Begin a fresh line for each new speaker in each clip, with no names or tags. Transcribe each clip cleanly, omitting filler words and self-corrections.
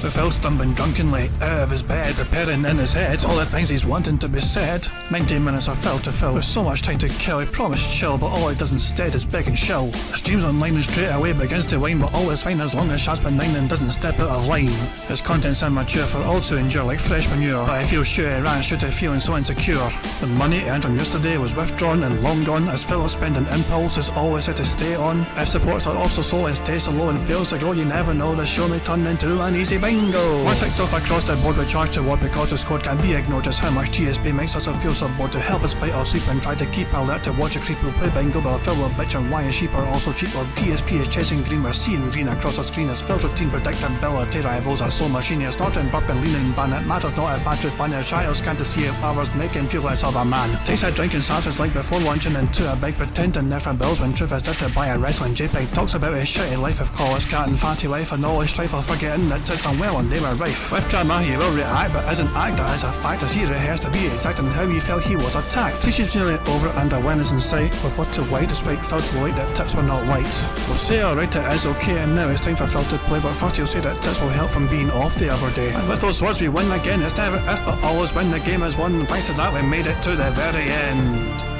With Phil stumbling drunkenly out of his bed, appearing in his head all the things he's wanting to be said. 19 minutes of Phil to Phil. With so much time to kill, he promised chill, but all he does instead is beg and chill. The stream's online and straight away begins to whine, but always fine as long as Shaz.9 and doesn't step out of line. His content's immature for all to endure like fresh manure, but I feel sure he ran should have feeling so insecure. The money earned from yesterday was withdrawn and long gone, as Phil's spending impulse is always had to stay on. If supports are also slow and stays so low and fails to grow, you never know, the show may turn into an easy bingo. Once kicked off across the board with charge to ward because his code can't be ignored, just how much DSP makes us feel so bored to help us fight or sleep and try to keep alert to watch a creep who play bingo, but Phil will bitch and why his sheep are also cheap while DSP is chasing green. We're seeing green across the screen as Phil's routine predictability rivals are slow machine. It's not in burping, leaning ban, it matters not if Patrick Fan or Shiles can't see if others make him feel less of a man. Takes a drink and starts his like before launching into a big pretending there for bills when truth is dead to buy a wrestling JPEG. Talks about his shitty life of college cat and fatty life and all his strife of forgetting that it's done well and they were rife. With drama he will react but isn't actor as a fact as he rehearsed to be exact in how he felt he was attacked. He's nearly over it and a win is in sight with what to white despite Phil to light that tips were not light. We'll say alright it is okay and now it's time for Phil to play, but first he'll say that tips will help from being off the other day. And with those words we win again. It's never if but always when the game is won. Thanks to that we made it to the very end.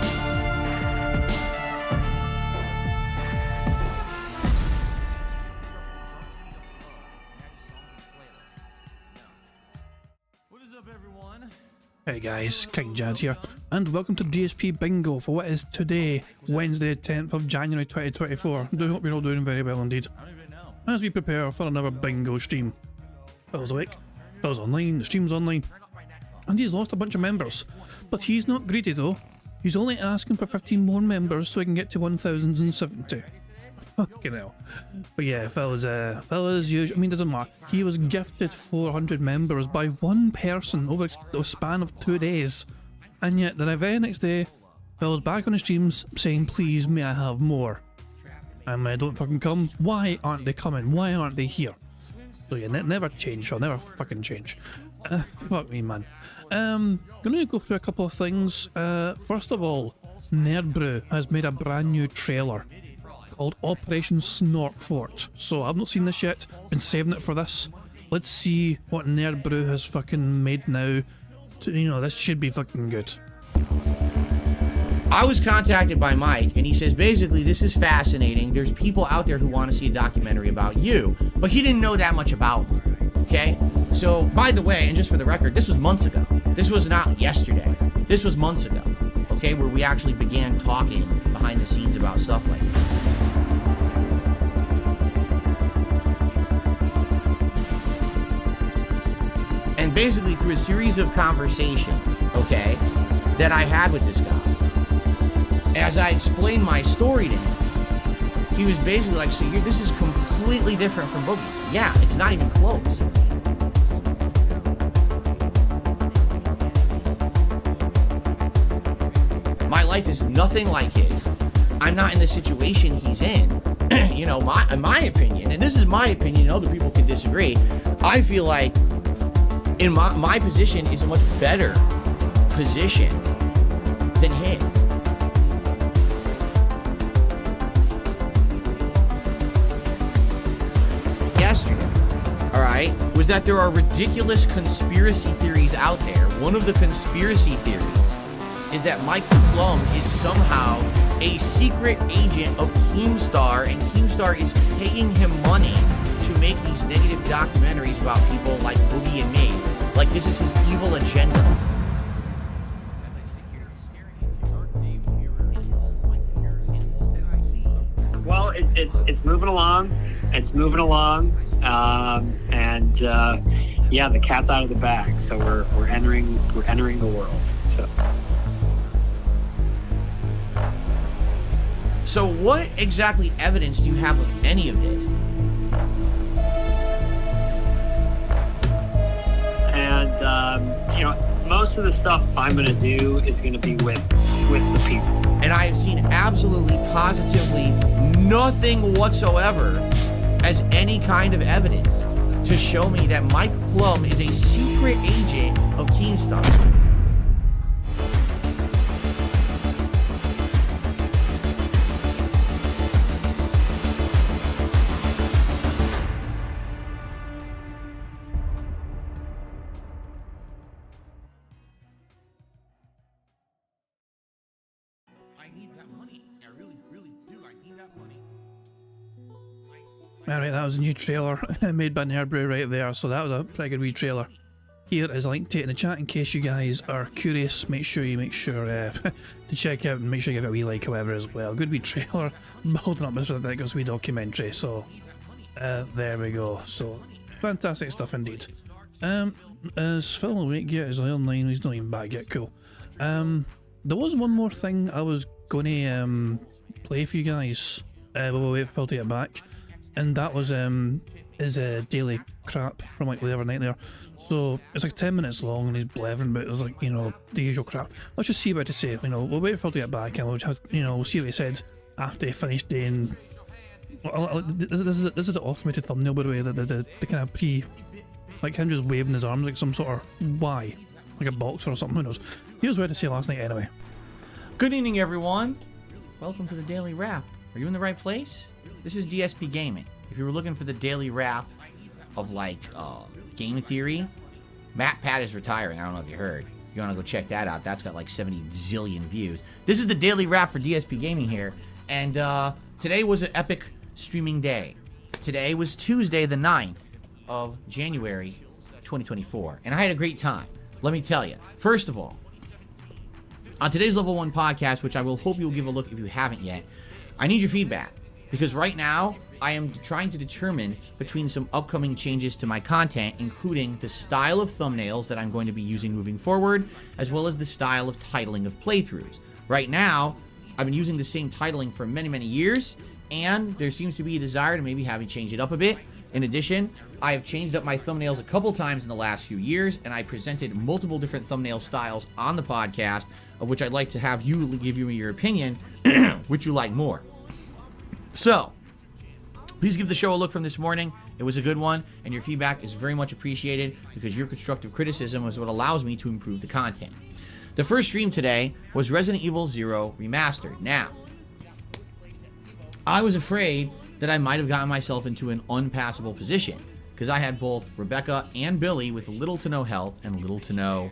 Hey guys, King Jad here, and welcome to DSP Bingo for what is today, Wednesday 10th of January 2024. I hope you're all doing very well indeed, as we prepare for another bingo stream. Phil's awake, Phil's online, the stream's online, and he's lost a bunch of members. But he's not greedy though, he's only asking for 15 more members so he can get to 1,070. Fucking hell. But yeah, Phil is usual. I mean, doesn't matter. He was gifted 400 members by one person over the span of 2 days. And yet, the very next day, Phil's back on the streams saying, please, may I have more? And don't fucking come. Why aren't they coming? Why aren't they here? So yeah, never change. I'll never fucking change. Fuck me, man. Gonna go through a couple of things. First of all, Nerdbrew has made a brand new trailer called Operation Snortfort. So I've not seen this yet, been saving it for this. Let's see what Nerdbrew has fucking made now. This should be fucking good.
I was contacted by Mike and he says basically this is fascinating. There's people out there who want to see a documentary about you, but he didn't know that much about me. Okay? So by the way, and just for the record, this was months ago. This was not yesterday. This was months ago. Okay, where we actually began talking behind the scenes about stuff like that. And basically through a series of conversations, okay, that I had with this guy, as I explained my story to him, he was basically like, so this is completely different from Boogie. Yeah, it's not even close. My life is nothing like his. I'm not in the situation he's in. In my opinion, and this is my opinion, other people can disagree, I feel like in my position is a much better position than his. Yesterday, alright, was that there are ridiculous conspiracy theories out there. One of the conspiracy theories is that Michael Plum is somehow a secret agent of Keemstar, and Keemstar is paying him money to make these negative documentaries about people like Boogie and me. Like this is his evil agenda. As I sit here staring into your name's mirror and all of my fears and all that I see.
Well, it's moving along. It's moving along. Yeah, the cat's out of the bag. So we're entering the world.
So what exactly evidence do you have of any of this?
And most of the stuff I'm going to do is going to be with the people.
And I have seen absolutely, positively nothing whatsoever as any kind of evidence to show me that Mike Plum is a secret agent of Keemstar.
Alright, that was a new trailer made by Nerdbrew right there, so that was a pretty good wee trailer. Here is a link to it in the chat in case you guys are curious. Make sure to check out and make sure you give it a wee like, however, as well. Good wee trailer building up this ridiculous wee documentary, so there we go. So, fantastic stuff indeed. Is Phil awake yet? Is he online? He's not even back yet, cool. There was one more thing I was going to play for you guys. We'll wait for Phil to get back. And that was his daily crap from like the other night there. So it's like 10 minutes long and he's blathering about like, you know, the usual crap. Let's just see what to say. You know, we'll wait for Phil to get back and we'll just, you know, we'll see what he said after he finished doing. This is the automated thumbnail, by the way. The kind of like him just waving his arms like some sort of Y, like a boxer or something. Who knows? Here's what I had to say last night anyway.
Good evening, everyone. Welcome to the Daily Wrap. Are you in the right place? This is DSP Gaming. If you were looking for the daily wrap of like game theory, Matt Pat is retiring. I don't know if you heard. You want to go check that out? That's got like 70 zillion views. This is the daily wrap for DSP Gaming here, and today was an epic streaming day. Today was Tuesday, the 9th of January, 2024, and I had a great time. Let me tell you. First of all, on today's Level 1 podcast, which I will hope you'll give a look if you haven't yet, I need your feedback, because right now I am trying to determine between some upcoming changes to my content, including the style of thumbnails that I'm going to be using moving forward, as well as the style of titling of playthroughs. Right now, I've been using the same titling for many, many years, and there seems to be a desire to maybe have me change it up a bit. In addition, I have changed up my thumbnails a couple times in the last few years, and I presented multiple different thumbnail styles on the podcast, of which I'd like to have you give me your opinion, which you like more. So, please give the show a look from this morning. It was a good one, and your feedback is very much appreciated because your constructive criticism is what allows me to improve the content. The first stream today was Resident Evil 0 Remastered. Now, I was afraid that I might have gotten myself into an unpassable position because I had both Rebecca and Billy with little to no health and little to no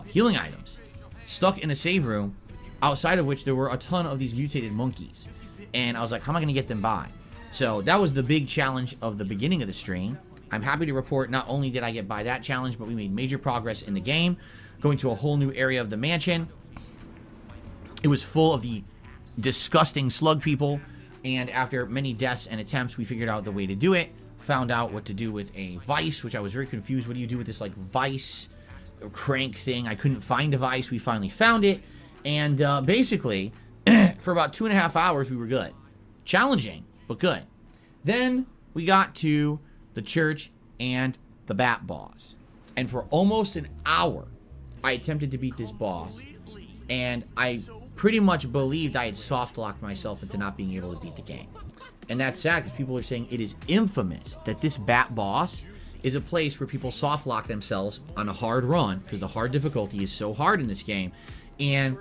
healing items stuck in a save room, outside of which there were a ton of these mutated monkeys. And I was like, how am I going to get them by? So that was the big challenge of the beginning of the stream. I'm happy to report not only did I get by that challenge, but we made major progress in the game, going to a whole new area of the mansion. It was full of the disgusting slug people, and after many deaths and attempts, we figured out the way to do it. Found out what to do with a vice, which I was very confused. What do you do with this like vice crank thing? I couldn't find a vice. We finally found it, and basically for about 2.5 hours we were good. Challenging, but good. Then we got to the church and the bat boss, and for almost an hour I attempted to beat this boss, and I pretty much believed I had soft locked myself into not being able to beat the game. And that's sad because people are saying it is infamous that this bat boss is a place where people soft lock themselves on a hard run, because the hard difficulty is so hard in this game, and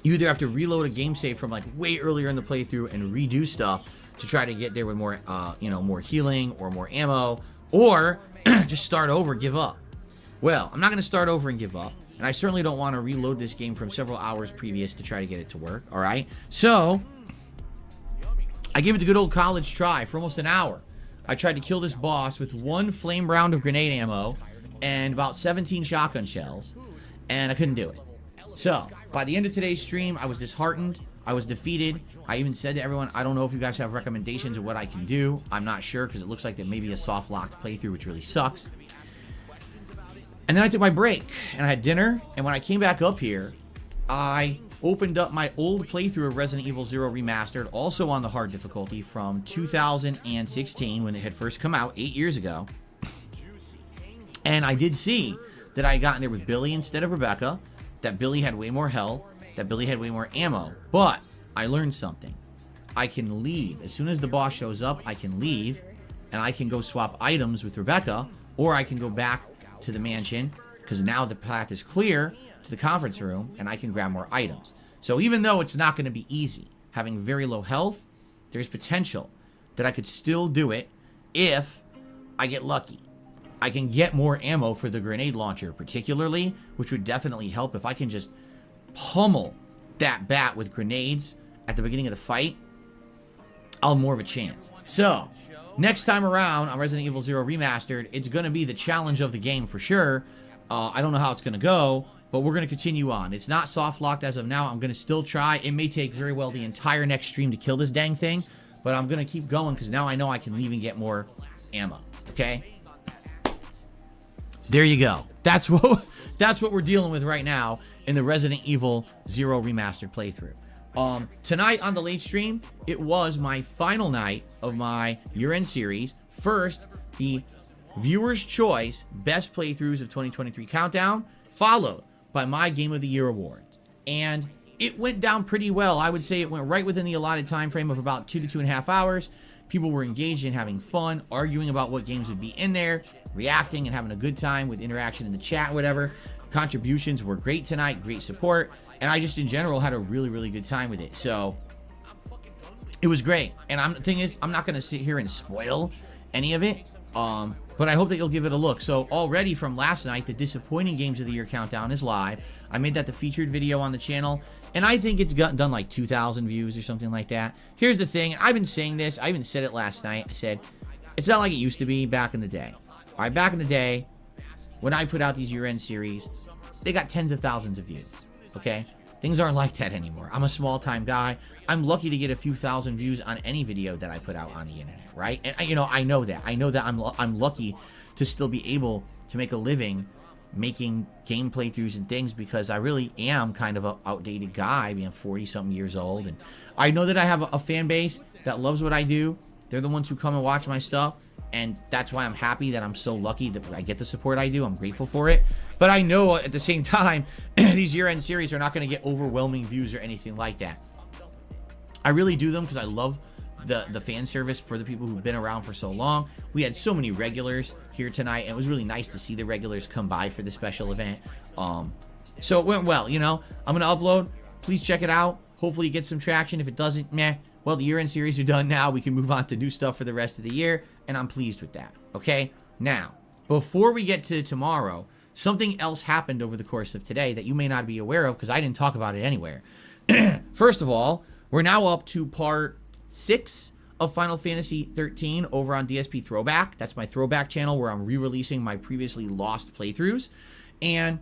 you either have to reload a game save from like way earlier in the playthrough and redo stuff to try to get there with more, more healing or more ammo, or just start over and give up. Well, I'm not going to start over and give up, and I certainly don't want to reload this game from several hours previous to try to get it to work, alright? So, I gave it the good old college try for almost an hour. I tried to kill this boss with 1 flame round of grenade ammo and about 17 shotgun shells, and I couldn't do it. So, by the end of today's stream, I was disheartened, I was defeated. I even said to everyone, I don't know if you guys have recommendations of what I can do. I'm not sure, because it looks like there may be a soft-locked playthrough, which really sucks. And then I took my break, and I had dinner, and when I came back up here, I opened up my old playthrough of Resident Evil 0 Remastered, also on the hard difficulty, from 2016, when it had first come out 8 years ago. And I did see that I had gotten there with Billy instead of Rebecca, that Billy had way more health, that Billy had way more ammo. But I learned something. I can leave. As soon as the boss shows up, I can leave, and I can go swap items with Rebecca, or I can go back to the mansion, because now the path is clear to the conference room, and I can grab more items. So even though it's not going to be easy, having very low health, there's potential that I could still do it if I get lucky. I can get more ammo for the grenade launcher, particularly, which would definitely help if I can just pummel that bat with grenades at the beginning of the fight. I'll have more of a chance. So, next time around on Resident Evil 0 Remastered, it's going to be the challenge of the game for sure. I don't know how it's going to go, but we're going to continue on. It's not soft locked as of now. I'm going to still try. It may take very well the entire next stream to kill this dang thing, but I'm going to keep going because now I know I can leave and get more ammo. Okay? There you go. That's what we're dealing with right now in the Resident Evil 0 Remastered playthrough. Tonight on the late stream, it was my final night of my year-end series. First, the Viewer's Choice Best Playthroughs of 2023 Countdown, followed by my Game of the Year awards. And it went down pretty well. I would say it went right within the allotted time frame of about 2 to 2.5 hours. People were engaged in having fun, arguing about what games would be in there, reacting and having a good time with interaction in the chat, whatever. Contributions were great tonight, great support, and I just in general had a really, really good time with it. So it was great. And the thing is, I'm not going to sit here and spoil any of it, but I hope that you'll give it a look. So already from last night, the disappointing games of the year countdown is live. I made that the featured video on the channel, and I think it's done like 2,000 views or something like that. Here's the thing. I've been saying this. I even said it last night. I said, it's not like it used to be back in the day. All right, back in the day, when I put out these year-end series, they got tens of thousands of views, okay? Things aren't like that anymore. I'm a small-time guy. I'm lucky to get a few thousand views on any video that I put out on the internet, right? And, I know that. I know that I'm lucky to still be able to make a living making game playthroughs and things because I really am kind of an outdated guy, being 40-something years old. And I know that I have a fan base that loves what I do. They're the ones who come and watch my stuff. And that's why I'm happy that I'm so lucky that I get the support I do. I'm grateful for it. But I know at the same time, these year-end series are not going to get overwhelming views or anything like that. I really do them because I love the fan service for the people who've been around for so long. We had so many regulars here tonight, and it was really nice to see the regulars come by for the special event. So it went well, I'm going to upload. Please check it out. Hopefully you get some traction. If it doesn't, meh. Well, the year-end series are done now. We can move on to new stuff for the rest of the year, and I'm pleased with that, okay? Now, before we get to tomorrow, something else happened over the course of today that you may not be aware of because I didn't talk about it anywhere. First of all, we're now up to part 6 of Final Fantasy 13 over on DSP Throwback. That's my Throwback channel where I'm re-releasing my previously lost playthroughs, and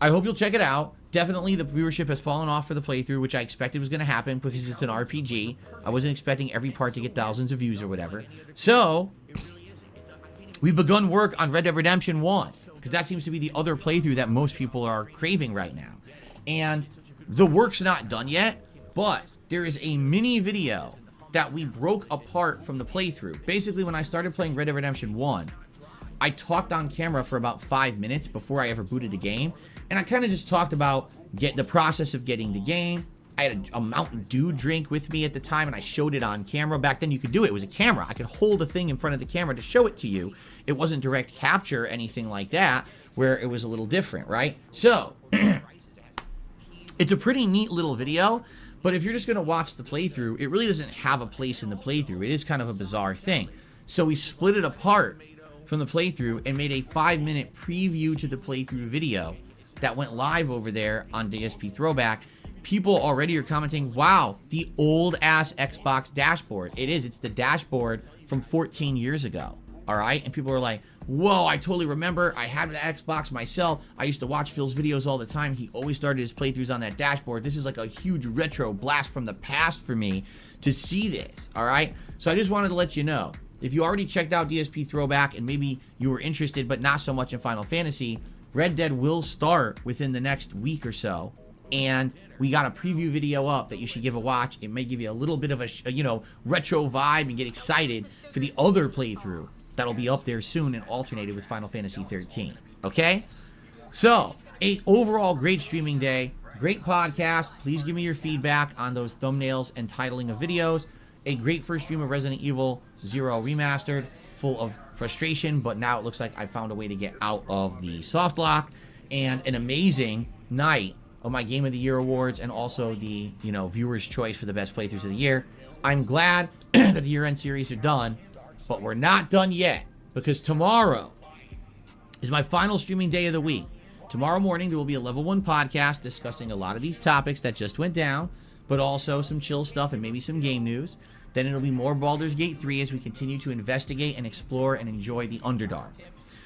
I hope you'll check it out. Definitely the viewership has fallen off for the playthrough, which I expected was going to happen because it's an RPG. I wasn't expecting every part to get thousands of views or whatever. So, we've begun work on Red Dead Redemption 1 because that seems to be the other playthrough that most people are craving right now. And the work's not done yet, but there is a mini video that we broke apart from the playthrough. Basically, when I started playing Red Dead Redemption 1, I talked on camera for about 5 minutes before I ever booted the game. And I kind of just talked about the process of getting the game. I had a Mountain Dew drink with me at the time, and I showed it on camera. Back then, you could do it. It was a camera. I could hold a thing in front of the camera to show it to you. It wasn't direct capture or anything like that, where it was a little different, right? So, it's a pretty neat little video, but if you're just going to watch the playthrough, it really doesn't have a place in the playthrough. It is kind of a bizarre thing. So, we split it apart from the playthrough and made a 5-minute preview to the playthrough video that went live over there on DSP Throwback. People already are commenting, wow, the old-ass Xbox dashboard. It is. It's the dashboard from 14 years ago, all right? And people are like, whoa, I totally remember. I had an Xbox myself. I used to watch Phil's videos all the time. He always started his playthroughs on that dashboard. This is like a huge retro blast from the past for me to see this, all right? So I just wanted to let you know, if you already checked out DSP Throwback and maybe you were interested but not so much in Final Fantasy, Red Dead will start within the next week or so, and we got a preview video up that you should give a watch. It may give you a little bit of a retro vibe and get excited for the other playthrough that'll be up there soon and alternated with Final Fantasy 13. Okay? So, a overall great streaming day, great podcast. Please give me your feedback on those thumbnails and titling of videos. A great first stream of Resident Evil 0 Remastered, full of frustration, but now it looks like I found a way to get out of the soft lock, and an amazing night of my Game of the Year awards and also the, viewer's choice for the best playthroughs of the year. I'm glad that the year-end series are done, but we're not done yet because tomorrow is my final streaming day of the week. Tomorrow morning, there will be a Level 1 podcast discussing a lot of these topics that just went down, but also some chill stuff and maybe some game news. Then it'll be more Baldur's Gate 3 as we continue to investigate and explore and enjoy the Underdark.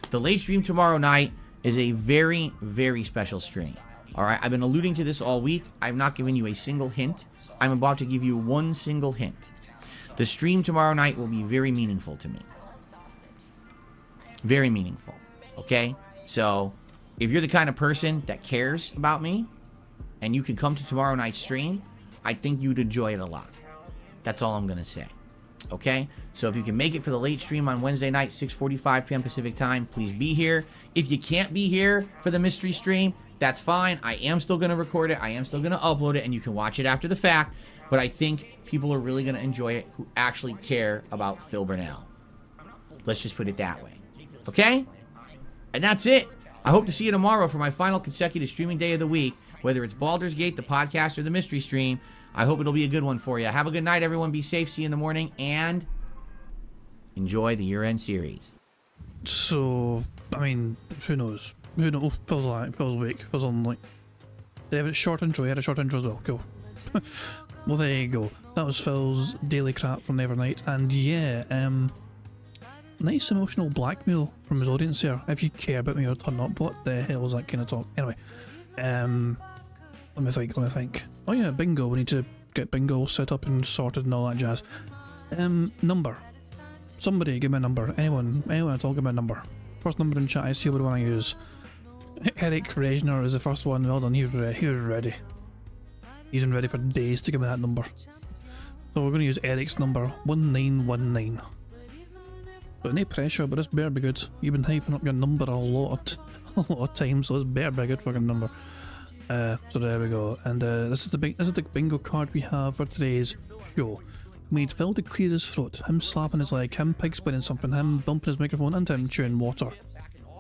The late stream tomorrow night is a very, very special stream. Alright, I've been alluding to this all week. I've not given you a single hint. I'm about to give you one single hint. The stream tomorrow night will be very meaningful to me. Very meaningful. Okay? So, if you're the kind of person that cares about me, and you can come to tomorrow night's stream, I think you'd enjoy it a lot. That's all I'm going to say. Okay? So if you can make it for the late stream on Wednesday night, 6:45 p.m. Pacific time, please be here. If you can't be here for the mystery stream, that's fine. I am still going to record it. I am still going to upload it, and you can watch it after the fact. But I think people are really going to enjoy it who actually care about Phil Burnell. Let's just put it that way. Okay? And that's it. I hope to see you tomorrow for my final consecutive streaming day of the week. Whether it's Baldur's Gate, the podcast, or the mystery stream, I hope it'll be a good one for you. Have a good night, everyone. Be safe. See you in the morning. And enjoy the year-end series.
So, I mean, who knows? Who knows? Feels weak. Feels on, like... Did they have a short intro? He had a short intro as well. Cool. Well, there you go. That was Phil's daily crap from Nevernight. And yeah, nice emotional blackmail from his audience here. If you care about me or turn up, what the hell is that kind of talk? Anyway, let me think. Oh yeah, bingo. We need to get bingo set up and sorted and all that jazz. Number. Somebody give me a number. Anyone at all give me a number. First number in chat, I see what I want to use. Eric Reisner is the first one. Well done, he was ready. He's been ready for days to give me that number. So we're going to use Eric's number, 1919. But no pressure, but it's better be good. You've been hyping up your number a lot of times, so it's better be a good fucking number. So there we go. And this is the bingo card we have for today's show. Made Phil to clear his throat, him slapping his leg, him pig spinning something, him bumping his microphone, and him chewing water.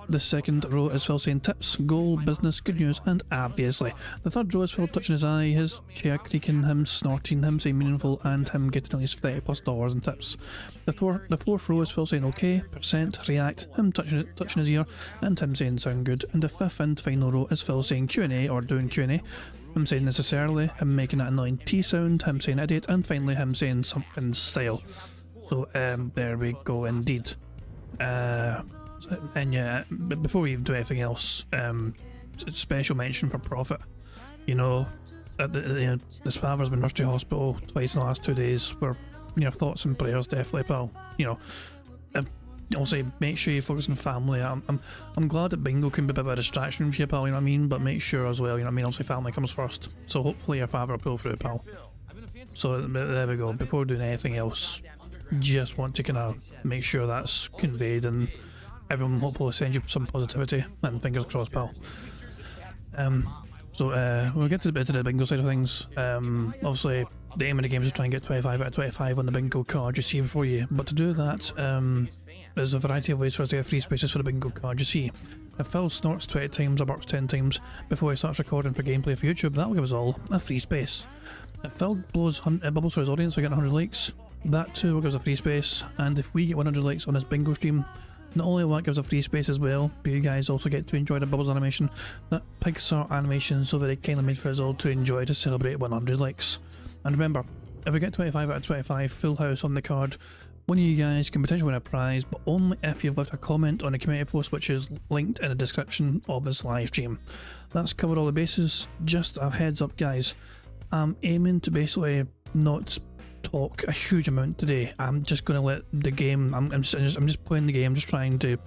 The second row is Phil saying tips, goal, business, good news, and obviously. The third row is Phil touching his eye, his chair creaking, him snorting, him saying meaningful, and him getting at least $30+ in tips. The fourth row is Phil saying okay, percent, react, him touching his ear, and him saying sound good. And the fifth and final row is Phil saying Q&A or doing Q&A, him saying necessarily, him making that annoying T sound, him saying idiot, and finally him saying something style. So there we go indeed. And yeah, before we do anything else, special mention for Prophet. You know, his father's been rushed to hospital twice in the last 2 days. Thoughts and prayers definitely, pal. Also make sure you focus on family. I'm glad that bingo can be a bit of a distraction for you, pal, you know what I mean? But make sure as well, obviously family comes first. So hopefully your father will pull through, pal. So there we go. Before doing anything else, just want to kind of make sure that's conveyed, and everyone hopefully send you some positivity, and fingers crossed, pal. So we'll get to the bingo side of things. Obviously the aim of the game is to try and get 25 out of 25 on the bingo card you see before you. But to do that, there's a variety of ways for us to get free spaces for the bingo card. You see, if Phil snorts 20 times or barks 10 times before he starts recording for gameplay for YouTube, that will give us all a free space. If Phil blows bubbles for his audience for getting 100 likes, that too will give us a free space. And if we get 100 likes on his bingo stream, not only will that give us a free space as well, but you guys also get to enjoy the bubbles animation, that Pixar animation, so very kindly made for us all to enjoy to celebrate 100 likes. And remember, if we get 25 out of 25 full house on the card, one of you guys can potentially win a prize, but only if you've left a comment on the community post, which is linked in the description of this live stream. That's covered all the bases. Just a heads up, guys, I'm aiming to basically not talk a huge amount today. I'm just going to let the game, I'm just playing the game, just trying to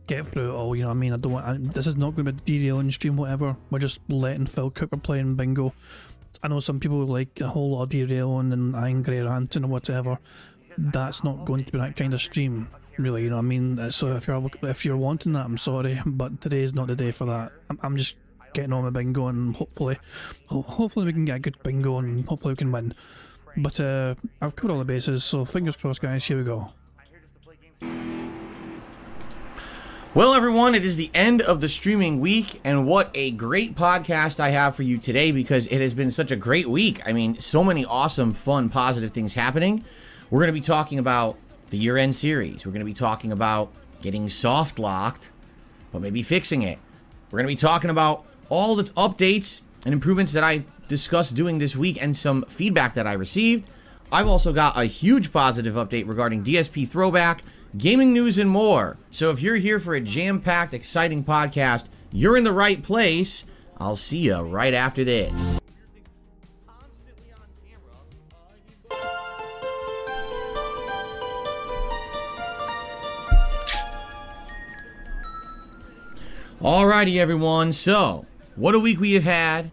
get through it all, you know what I mean? This is not going to be a derailing stream, whatever. We're just letting Phil cook, we're playing bingo. I know some people like a whole lot of derailing and angry ranting or whatever. That's not going to be that kind of stream, really, you know what I mean? So if you're wanting that, I'm sorry, but today's not the day for that. I'm just getting on with bingo, and hopefully we can get a good bingo, and hopefully we can win. But I've covered all the bases, so fingers crossed, guys. Here we go.
Well, everyone, it is the end of the streaming week, and what a great podcast I have for you today, because it has been such a great week. I mean, so many awesome, fun, positive things happening. We're going to be talking about the year-end series. We're going to be talking about getting soft-locked, but maybe fixing it. We're going to be talking about all the updates and improvements that I discussed doing this week, and some feedback that I received. I've also got a huge positive update regarding DSP Throwback, gaming news, and more. So if you're here for a jam-packed, exciting podcast, you're in the right place. I'll see you right after this. Alrighty, everyone. So, what a week we have had.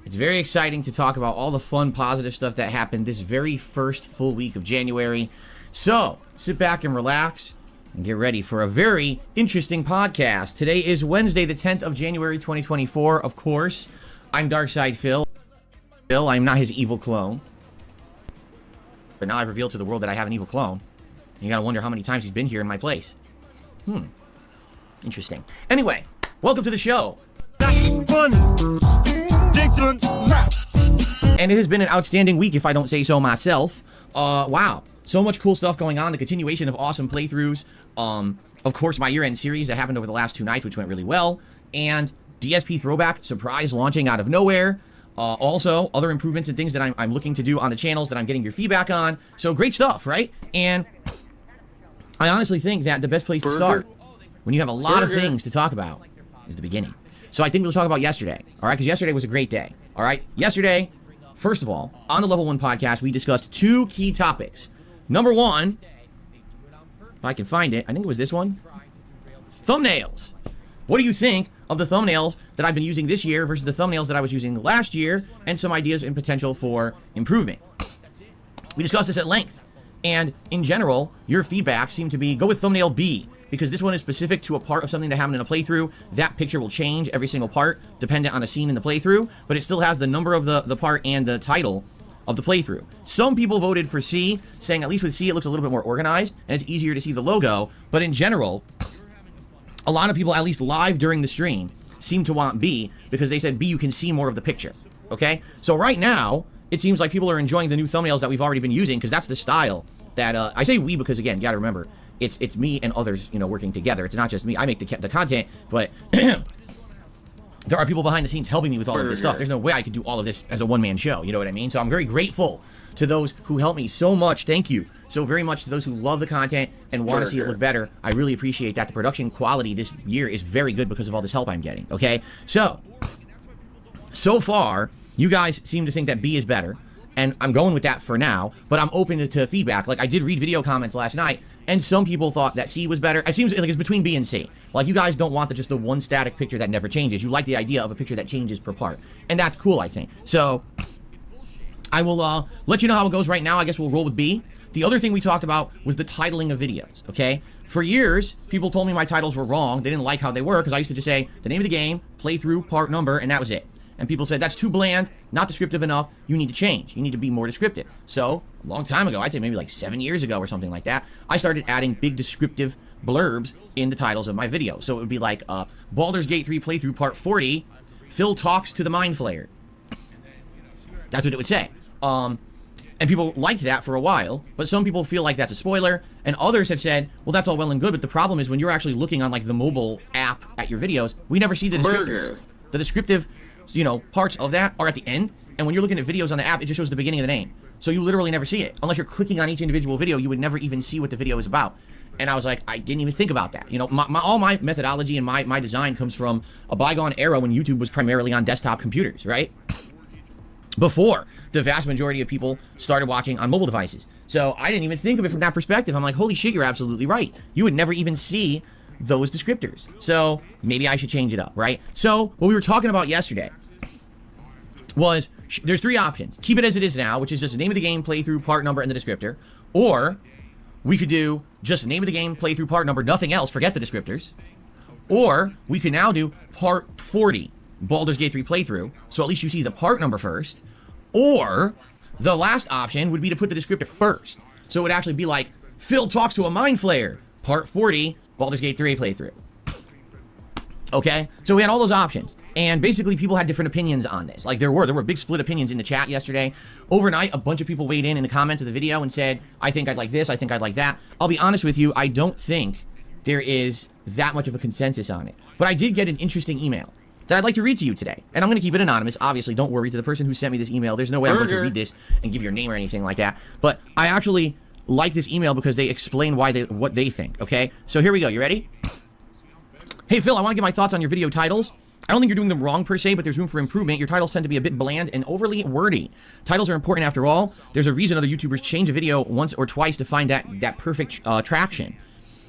It's very exciting to talk about all the fun, positive stuff that happened this very first full week of January. So, sit back and relax and get ready for a very interesting podcast. Today is Wednesday, the 10th of January, 2024. Of course, I'm Darkside Phil. I'm not his evil clone. But now I've revealed to the world that I have an evil clone. And you gotta wonder how many times he's been here in my place. Interesting. Anyway, welcome to the show. And it has been an outstanding week, if I don't say so myself. Wow. So much cool stuff going on. The continuation of awesome playthroughs. Of course, my year-end series that happened over the last 2 nights, which went really well. And DSP Throwback surprise launching out of nowhere. Also, other improvements and things that I'm looking to do on the channels that I'm getting your feedback on. So great stuff, right? And I honestly think that the best place to start when you have a lot of things to talk about is the beginning. So I think we'll talk about yesterday, all right? Because yesterday was a great day, all right? Yesterday, first of all, on the Level 1 podcast, we discussed 2 key topics. Number 1, if I can find it, I think it was this one. Thumbnails. What do you think of the thumbnails that I've been using this year versus the thumbnails that I was using last year, and some ideas and potential for improvement? We discussed this at length. And in general, your feedback seemed to be, go with thumbnail B, because this one is specific to a part of something that happened in a playthrough. That picture will change every single part, dependent on a scene in the playthrough, but it still has the number of the part and the title of the playthrough. Some people voted for C, saying at least with C it looks a little bit more organized, and it's easier to see the logo, but in general, a lot of people, at least live during the stream, seem to want B, because they said B, you can see more of the picture, okay? So right now, it seems like people are enjoying the new thumbnails that we've already been using, because that's the style that, I say we because, again, you gotta remember, it's me and others, you know, working together. It's not just me. I make the content, but there are people behind the scenes helping me with all of this stuff. There's no way I could do all of this as a one-man show, you know what I mean? So I'm very grateful to those who help me so much. Thank you so very much to those who love the content and want to see it look better. I really appreciate that. The production quality this year is very good because of all this help I'm getting, okay? So far, you guys seem to think that B is better. And I'm going with that for now, but I'm open to feedback. Like, I did read video comments last night, and some people thought that C was better. It seems like it's between B and C. Like, you guys don't want just the one static picture that never changes. You like the idea of a picture that changes per part. And that's cool, I think. So, I will let you know how it goes right now. I guess we'll roll with B. The other thing we talked about was the titling of videos, okay? For years, people told me my titles were wrong. They didn't like how they were, because I used to just say, the name of the game, playthrough, part number, and that was it. And people said, that's too bland, not descriptive enough, you need to change. You need to be more descriptive. So, a long time ago, I'd say maybe like 7 years ago or something like that, I started adding big descriptive blurbs in the titles of my videos. So it would be like, Baldur's Gate 3 playthrough part 40, Phil talks to the Mind Flayer. That's what it would say. And people liked that for a while, but some people feel like that's a spoiler, and others have said, well, that's all well and good, but the problem is when you're actually looking on like the mobile app at your videos, we never see the descriptors. The descriptive, you know, parts of that are at the end, and when you're looking at videos on the app, it just shows the beginning of the name. So you literally never see it. Unless you're clicking on each individual video, you would never even see what the video is about. And I was like, I didn't even think about that. You know, all my methodology and my design comes from a bygone era when YouTube was primarily on desktop computers, right? Before the vast majority of people started watching on mobile devices. So I didn't even think of it from that perspective. I'm like, holy shit, you're absolutely right. You would never even see those descriptors. So maybe I should change it up, right? So what we were talking about yesterday was there's 3 options. Keep it as it is now, which is just the name of the game, playthrough, part number, and the descriptor. Or we could do just the name of the game, playthrough, part number, nothing else, forget the descriptors. Or we could now do part 40, Baldur's Gate 3 playthrough, so at least you see the part number first. Or the last option would be to put the descriptor first. So it would actually be like, Phil talks to a Mind Flayer, part 40, Baldur's Gate 3 playthrough. Okay? So we had all those options. And basically people had different opinions on this. Like there were big split opinions in the chat yesterday. Overnight, a bunch of people weighed in the comments of the video and said, I think I'd like this, I think I'd like that. I'll be honest with you, I don't think there is that much of a consensus on it. But I did get an interesting email that I'd like to read to you today. And I'm going to keep it anonymous. Obviously, don't worry. To the person who sent me this email, there's no way I'm going to read this and give your name or anything like that. But I actually like this email because they explain what they think, okay? So here we go. You ready? Hey, Phil, I want to get my thoughts on your video titles. I don't think you're doing them wrong per se, but there's room for improvement. Your titles tend to be a bit bland and overly wordy. Titles are important after all. There's a reason other YouTubers change a video once or twice to find that perfect traction.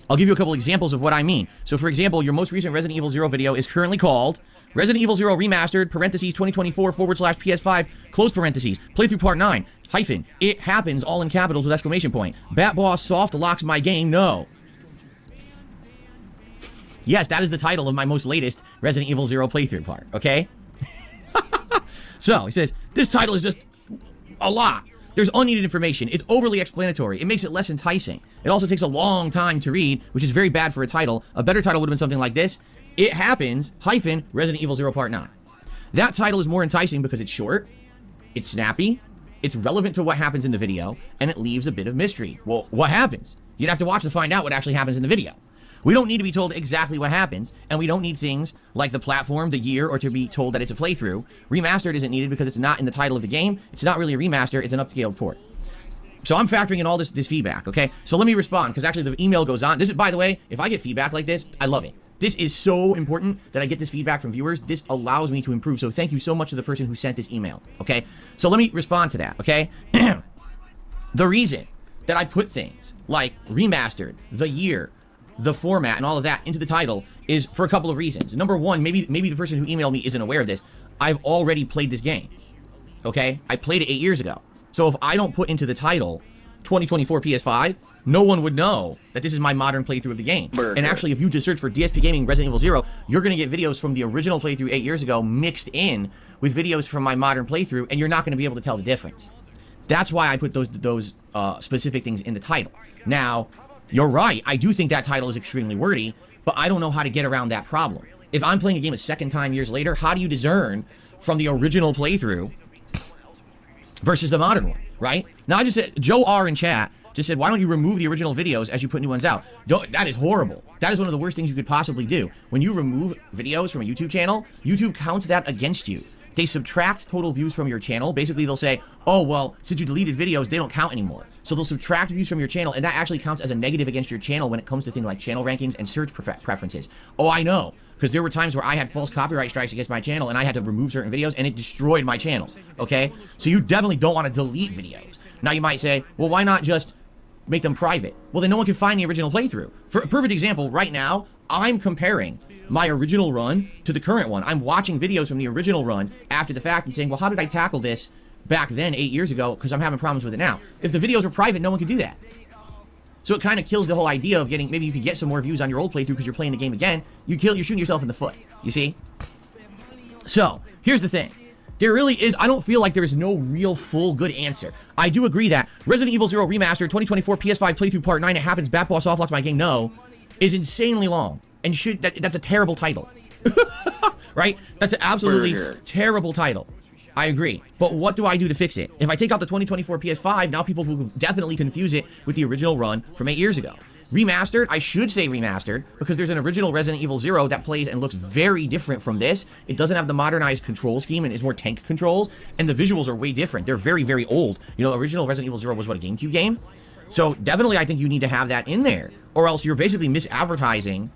I'll give you a couple examples of what I mean. So, for example, your most recent Resident Evil 0 video is currently called Resident Evil 0 Remastered, parentheses, 2024/PS5, close parentheses, playthrough part 9, hyphen, it happens, all in capitals with exclamation point. Bat Boss soft locks my game, no. Yes, that is the title of my most latest Resident Evil 0 playthrough part, okay? So, he says, this title is just a lot. There's unneeded information. It's overly explanatory. It makes it less enticing. It also takes a long time to read, which is very bad for a title. A better title would have been something like this. It happens, hyphen, Resident Evil 0 Part 9. That title is more enticing because it's short, it's snappy, it's relevant to what happens in the video, and it leaves a bit of mystery. Well, what happens? You'd have to watch to find out what actually happens in the video. We don't need to be told exactly what happens, and we don't need things like the platform, the year, or to be told that it's a playthrough. Remastered isn't needed because it's not in the title of the game. It's not really a remaster, it's an upscaled port. So I'm factoring in all this feedback, okay? So let me respond, because actually the email goes on. This is, by the way, if I get feedback like this, I love it. This is so important that I get this feedback from viewers. This allows me to improve. So thank you so much to the person who sent this email, okay? So let me respond to that, okay? The reason that I put things like remastered, the year, the format, and all of that into the title is for a couple of reasons. Number one, maybe the person who emailed me isn't aware of this. I've already played this game, okay? I played it 8 years ago. So if I don't put into the title 2024 PS5, no one would know that this is my modern playthrough of the game. And actually, if you just search for DSP Gaming Resident Evil 0, you're going to get videos from the original playthrough 8 years ago mixed in with videos from my modern playthrough, and you're not going to be able to tell the difference. That's why I put those specific things in the title. Now, you're right. I do think that title is extremely wordy, but I don't know how to get around that problem. If I'm playing a game a second time years later, how do you discern from the original playthrough versus the modern one, right? Now, I just said, Joe R in chat just said, why don't you remove the original videos as you put new ones out? That is horrible. That is one of the worst things you could possibly do. When you remove videos from a YouTube channel, YouTube counts that against you. They subtract total views from your channel. Basically, they'll say, oh, well, since you deleted videos, they don't count anymore. So they'll subtract views from your channel, and that actually counts as a negative against your channel when it comes to things like channel rankings and search preferences. Oh, I know, because there were times where I had false copyright strikes against my channel, and I had to remove certain videos, and it destroyed my channel, okay? So you definitely don't want to delete videos. Now, you might say, well, why not just make them private? Well, then no one can find the original playthrough. For a perfect example, right now, I'm comparing my original run to the current one. I'm watching videos from the original run after the fact and saying, well, how did I tackle this back then 8 years ago, because I'm having problems with it now. If the videos are private, no one could do that. So it kind of kills the whole idea of getting, maybe you could get some more views on your old playthrough because you're playing the game again. You're shooting yourself in the foot, you see? So, here's the thing. There really is, I don't feel like there is no real full good answer. I do agree that Resident Evil 0 Remastered 2024 PS5 playthrough part 9, it happens, Bat Boss offlocks my game, no, is insanely long. And that's a terrible title. Right? That's an absolutely terrible title. I agree. But what do I do to fix it? If I take out the 2024 PS5, now people will definitely confuse it with the original run from 8 years ago. Remastered, I should say remastered, because there's an original Resident Evil 0 that plays and looks very different from this. It doesn't have the modernized control scheme and it's more tank controls, and the visuals are way different. They're very, very old. You know, original Resident Evil 0 was, what, a GameCube game? So definitely I think you need to have that in there, or else you're basically misadvertising,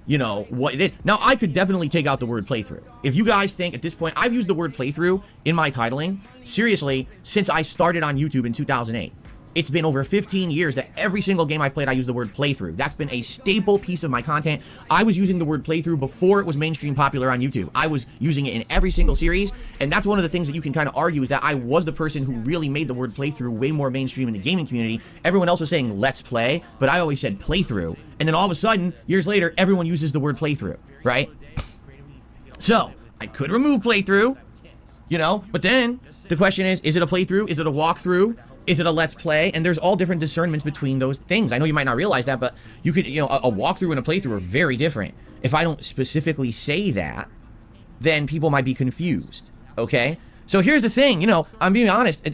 you know, what it is. Now, I could definitely take out the word playthrough. If you guys think at this point, I've used the word playthrough in my titling, seriously, since I started on YouTube in 2008. It's been over 15 years that every single game I've played, I use the word playthrough. That's been a staple piece of my content. I was using the word playthrough before it was mainstream popular on YouTube. I was using it in every single series, and that's one of the things that you can kind of argue is that I was the person who really made the word playthrough way more mainstream in the gaming community. Everyone else was saying let's play, but I always said playthrough. And then all of a sudden, years later, everyone uses the word playthrough, right? So, I could remove playthrough, you know, but then the question is it a playthrough? Is it a walkthrough? Is it a let's play? And there's all different discernments between those things. I know you might not realize that, but you could, you know, a walkthrough and a playthrough are very different. If I don't specifically say that, then people might be confused, okay? So here's the thing, you know, I'm being honest.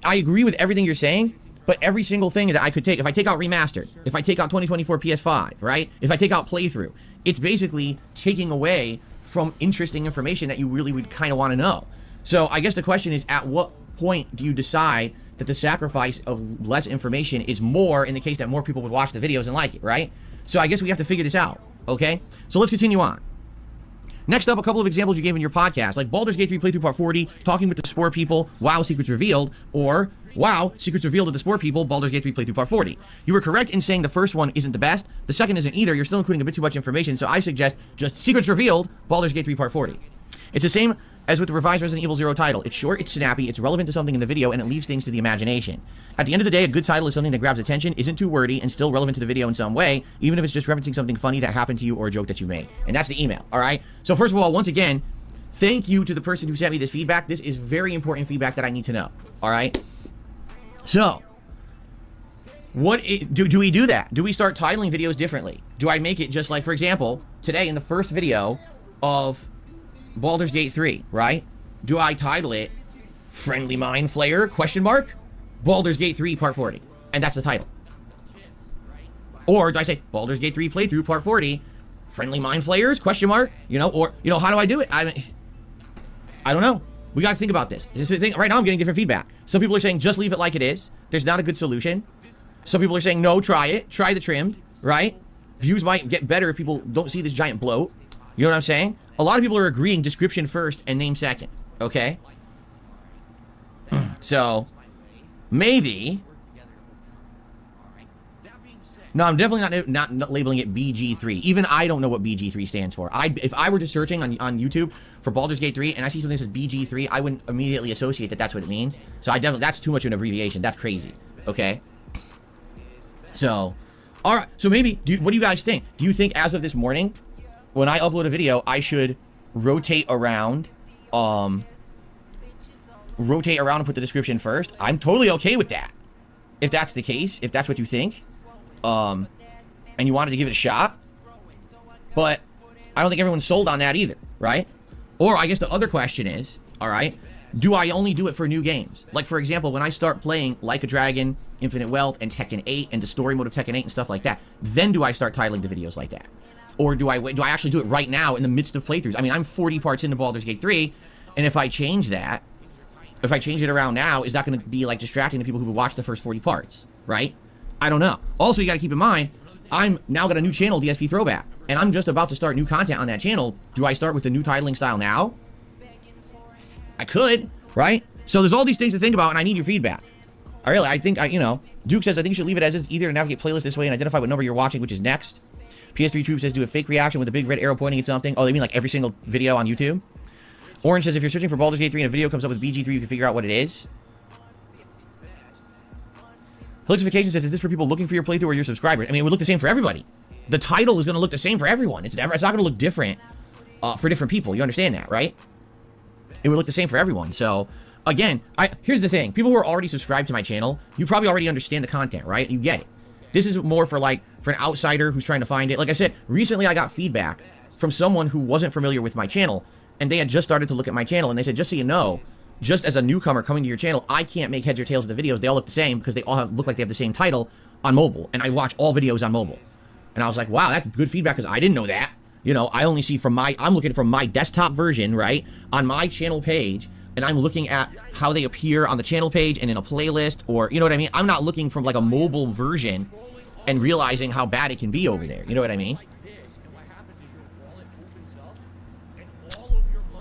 I agree with everything you're saying, but every single thing that I could take, if I take out remastered, if I take out 2024 PS5, right? If I take out playthrough, it's basically taking away from interesting information that you really would kind of want to know. So I guess the question is, at what point do you decide that the sacrifice of less information is more in the case that more people would watch the videos and like it, right? So I guess we have to figure this out, okay? So let's continue on. Next up, a couple of examples you gave in your podcast, like Baldur's Gate 3 Playthrough Part 40, Talking with the Spore People, WoW Secrets Revealed, or WoW Secrets Revealed to the Spore People, Baldur's Gate 3 Playthrough Part 40. You were correct in saying the first one isn't the best, the second isn't either, you're still including a bit too much information, so I suggest just Secrets Revealed, Baldur's Gate 3 Part 40. It's the same as with the revised Resident Evil 0 title. It's short, it's snappy, it's relevant to something in the video, and it leaves things to the imagination. At the end of the day, a good title is something that grabs attention, isn't too wordy, and still relevant to the video in some way, even if it's just referencing something funny that happened to you or a joke that you made. And that's the email, all right? So first of all, once again, thank you to the person who sent me this feedback. This is very important feedback that I need to know, all right? So, do we do that? Do we start titling videos differently? Do I make it just like, for example, today in the first video of Baldur's Gate 3, right? Do I title it Friendly Mind Flayer, question mark, Baldur's Gate 3 Part 40, and that's the title? Or do I say Baldur's Gate 3 Playthrough Part 40, Friendly Mind Flayers, question mark, you know, or, you know, how do I do it? I don't know. We got to think about this. Right now I'm getting different feedback. Some people are saying just leave it like it is. There's not a good solution. Some people are saying no, try it. Try the trimmed, right? Views might get better if people don't see this giant bloat. You know what I'm saying? A lot of people are agreeing description first and name second, okay? So, maybe... No, I'm definitely not labeling it BG3. Even I don't know what BG3 stands for. If I were just searching on YouTube for Baldur's Gate 3 and I see something that says BG3, I wouldn't immediately associate that that's what it means. So I definitely, that's too much of an abbreviation. That's crazy, okay? So, all right. So maybe, what do you guys think? Do you think as of this morning, when I upload a video, I should rotate around and put the description first? I'm totally okay with that. If that's the case, if that's what you think, and you wanted to give it a shot, but I don't think everyone's sold on that either, right? Or I guess the other question is, all right, do I only do it for new games? Like, for example, when I start playing Like a Dragon, Infinite Wealth, and Tekken 8, and the story mode of Tekken 8 and stuff like that, then do I start titling the videos like that? Or do I actually do it right now in the midst of playthroughs? I mean, I'm 40 parts into Baldur's Gate 3, and if I change that, if I change it around now, is that going to be, like, distracting to people who would watch the first 40 parts, right? I don't know. Also, you got to keep in mind, I'm now got a new channel, DSP Throwback, and I'm just about to start new content on that channel. Do I start with the new titling style now? I could, right? So there's all these things to think about, and I need your feedback. I think, you know, Duke says, I think you should leave it as is, either to navigate playlist this way and identify what number you're watching, which is next. PS3 Troop says, do a fake reaction with a big red arrow pointing at something. Oh, they mean like every single video on YouTube? Orange says, if you're searching for Baldur's Gate 3 and a video comes up with BG3, you can figure out what it is. Helixification says, is this for people looking for your playthrough or your subscribers? I mean, it would look the same for everybody. The title is going to look the same for everyone. It's not going to look different for different people. You understand that, right? It would look the same for everyone. So, again, here's the thing. People who are already subscribed to my channel, you probably already understand the content, right? You get it. This is more for an outsider who's trying to find it. Like I said, recently I got feedback from someone who wasn't familiar with my channel, and they had just started to look at my channel, and they said, just so you know, just as a newcomer coming to your channel, I can't make heads or tails of the videos. They all look the same because they all look like they have the same title on mobile, and I watch all videos on mobile. And I was like, wow, that's good feedback because I didn't know that. You know, I only see I'm looking from my desktop version, right, on my channel page, and I'm looking at how they appear on the channel page and in a playlist, or, you know what I mean? I'm not looking from, like, a mobile version and realizing how bad it can be over there. You know what I mean?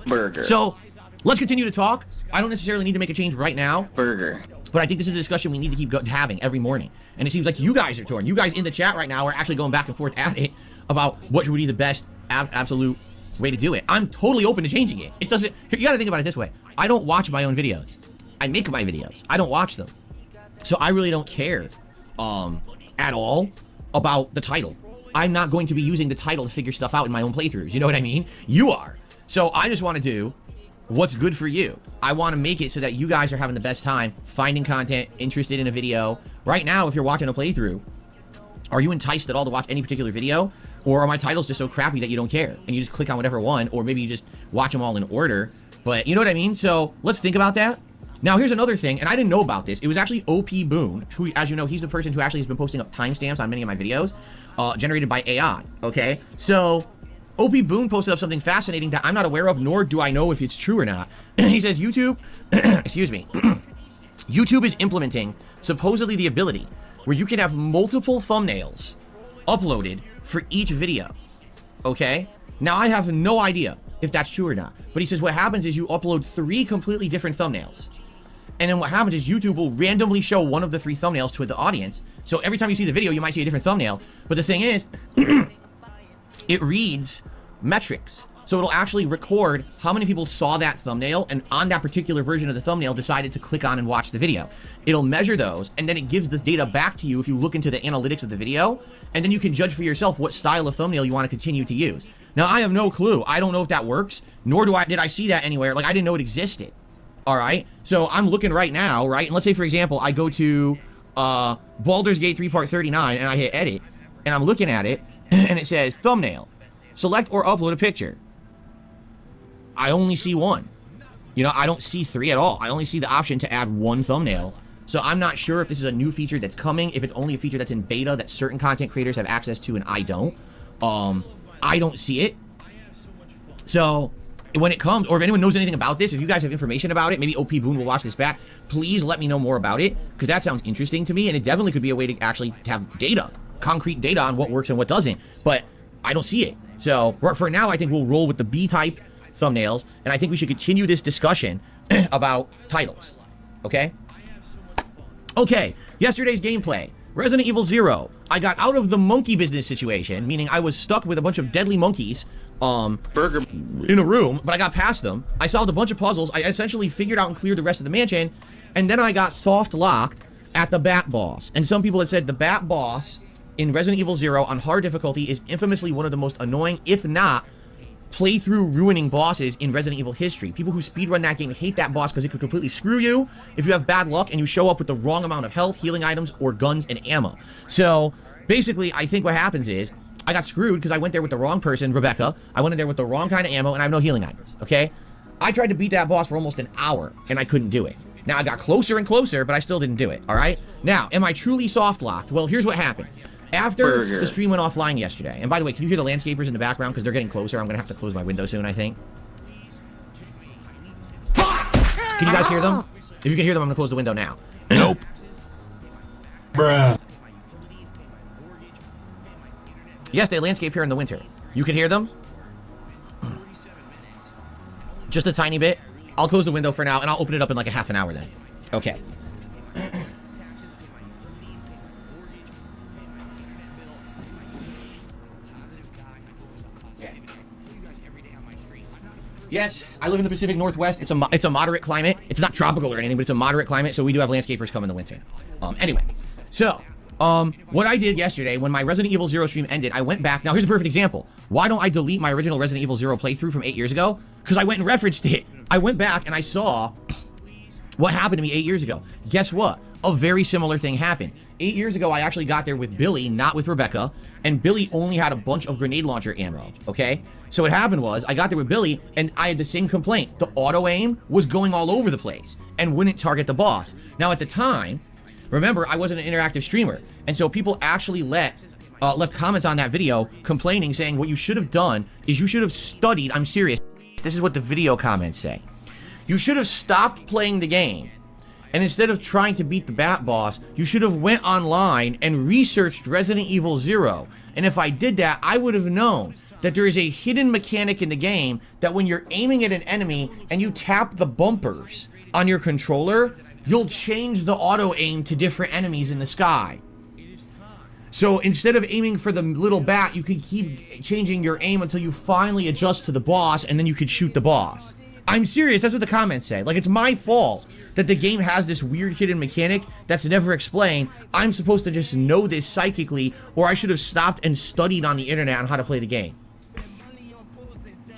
Burger.
So, let's continue to talk. I don't necessarily need to make a change right now.
Burger.
But I think this is a discussion we need to keep having every morning. And it seems like you guys are torn. You guys in the chat right now are actually going back and forth at it about what would be the best absolute way to do it. I'm totally open to changing it. It doesn't... You got to think about it this way. I don't watch my own videos. I make my videos. I don't watch them. So I really don't care at all about the title. I'm not going to be using the title to figure stuff out in my own playthroughs. You know what I mean? You are. So I just want to do what's good for you. I want to make it so that you guys are having the best time finding content, interested in a video. Right now, if you're watching a playthrough, are you enticed at all to watch any particular video? Or are my titles just so crappy that you don't care? And you just click on whatever one, or maybe you just watch them all in order. But you know what I mean? So let's think about that. Now, here's another thing, and I didn't know about this. It was actually OP Boone, who, as you know, he's the person who actually has been posting up timestamps on many of my videos, generated by AI, okay? So OP Boone posted up something fascinating that I'm not aware of, nor do I know if it's true or not. He says YouTube, excuse me, YouTube is implementing supposedly the ability where you can have multiple thumbnails uploaded for each video. Okay? Now I have no idea if that's true or not. But he says what happens is you upload 3 completely different thumbnails. And then what happens is YouTube will randomly show one of the 3 thumbnails to the audience. So every time you see the video, you might see a different thumbnail. But the thing is, it reads metrics. So it'll actually record how many people saw that thumbnail and on that particular version of the thumbnail decided to click on and watch the video. It'll measure those and then it gives this data back to you if you look into the analytics of the video, and then you can judge for yourself what style of thumbnail you want to continue to use. Now I have no clue. I don't know if that works, nor did I see that anywhere. Like I didn't know it existed. All right. So I'm looking right now, right? And let's say for example, I go to Baldur's Gate 3 Part 39 and I hit edit and I'm looking at it and it says thumbnail. Select or upload a picture. I only see 1. You know, I don't see 3 at all. I only see the option to add 1 thumbnail. So I'm not sure if this is a new feature that's coming, if it's only a feature that's in beta that certain content creators have access to and I don't. I don't see it. So when it comes, or if anyone knows anything about this, if you guys have information about it, maybe OP Boone will watch this back, please let me know more about it, because that sounds interesting to me, and it definitely could be a way to actually have data, concrete data on what works and what doesn't, but I don't see it. So for now, I think we'll roll with the B-type thumbnails, and I think we should continue this discussion about titles, okay? Okay, yesterday's gameplay. Resident Evil 0. I got out of the monkey business situation, meaning I was stuck with a bunch of deadly monkeys in a room, but I got past them. I solved a bunch of puzzles. I essentially figured out and cleared the rest of the mansion, and then I got soft locked at the Bat Boss. And some people had said the Bat Boss in Resident Evil 0 on hard difficulty is infamously one of the most annoying, if not playthrough ruining bosses in Resident Evil history. People who speedrun that game hate that boss because it could completely screw you if you have bad luck and you show up with the wrong amount of health, healing items, or guns and ammo. So basically, I think what happens is I got screwed because I went there with the wrong person, Rebecca. I went in there with the wrong kind of ammo and I have no healing items, okay? I tried to beat that boss for almost an hour and I couldn't do it. Now I got closer and closer, but I still didn't do it, all right? Now, am I truly soft locked? Well, here's what happened. After the stream went offline yesterday, and by the way, can you hear the landscapers in the background? Because they're getting closer. I'm going to have to close my window soon, I think. Can you guys hear them? If you can hear them, I'm going to close the window now. Nope.
Bruh.
Yes, they landscape here in the winter. You can hear them? Just a tiny bit. I'll close the window for now, and I'll open it up in like a half an hour then. Okay. Yes, I live in the Pacific Northwest. It's a moderate climate. It's not tropical or anything, but it's a moderate climate, so we do have landscapers come in the winter. Anyway, so what I did yesterday when my Resident Evil 0 stream ended, I went back. Now here's a perfect example. Why don't I delete my original Resident Evil 0 playthrough from 8 years ago? Because I went and referenced it. I went back and I saw what happened to me 8 years ago. Guess what? A very similar thing happened. 8 years ago, I actually got there with Billy, not with Rebecca, and Billy only had a bunch of grenade launcher ammo, okay? So what happened was, I got there with Billy, and I had the same complaint. The auto-aim was going all over the place, and wouldn't target the boss. Now, at the time, remember, I wasn't an interactive streamer, and so people actually left comments on that video complaining, saying what you should have done is you should have studied. I'm serious. This is what the video comments say. You should have stopped playing the game, and instead of trying to beat the Bat Boss, you should have went online and researched Resident Evil 0. And if I did that, I would have known that there is a hidden mechanic in the game that when you're aiming at an enemy and you tap the bumpers on your controller, you'll change the auto-aim to different enemies in the sky. So instead of aiming for the little bat, you can keep changing your aim until you finally adjust to the boss, and then you can shoot the boss. I'm serious, that's what the comments say. Like, it's my fault that the game has this weird hidden mechanic that's never explained. I'm supposed to just know this psychically, or I should have stopped and studied on the internet on how to play the game.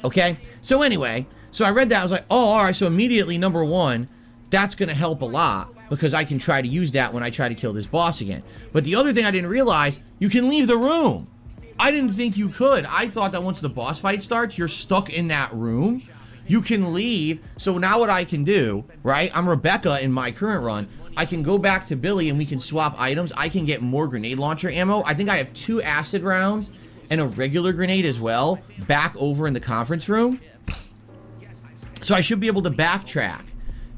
Okay? So anyway, so I read that, I was like, oh, alright, so immediately, number one, that's gonna help a lot, because I can try to use that when I try to kill this boss again. But the other thing I didn't realize, you can leave the room. I didn't think you could. I thought that once the boss fight starts, you're stuck in that room. You can leave. So now what I can do, right? I'm Rebecca in my current run. I can go back to Billy and we can swap items. I can get more grenade launcher ammo. I think I have 2 acid rounds and a regular grenade as well back over in the conference room. So I should be able to backtrack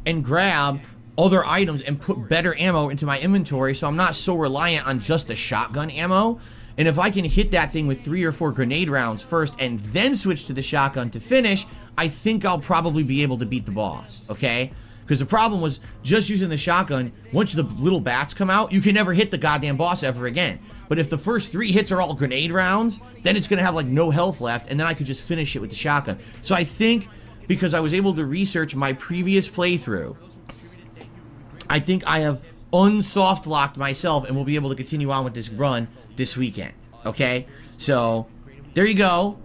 and grab other items and put better ammo into my inventory, so I'm not so reliant on just the shotgun ammo. And if I can hit that thing with 3 or 4 grenade rounds first and then switch to the shotgun to finish, I think I'll probably be able to beat the boss, okay? Because the problem was just using the shotgun, once the little bats come out, you can never hit the goddamn boss ever again. But if the first 3 hits are all grenade rounds, then it's gonna have like no health left, and then I could just finish it with the shotgun. So I think, because I was able to research my previous playthrough, I think I have unsoft locked myself and will be able to continue on with this run this weekend, okay? So, there you go.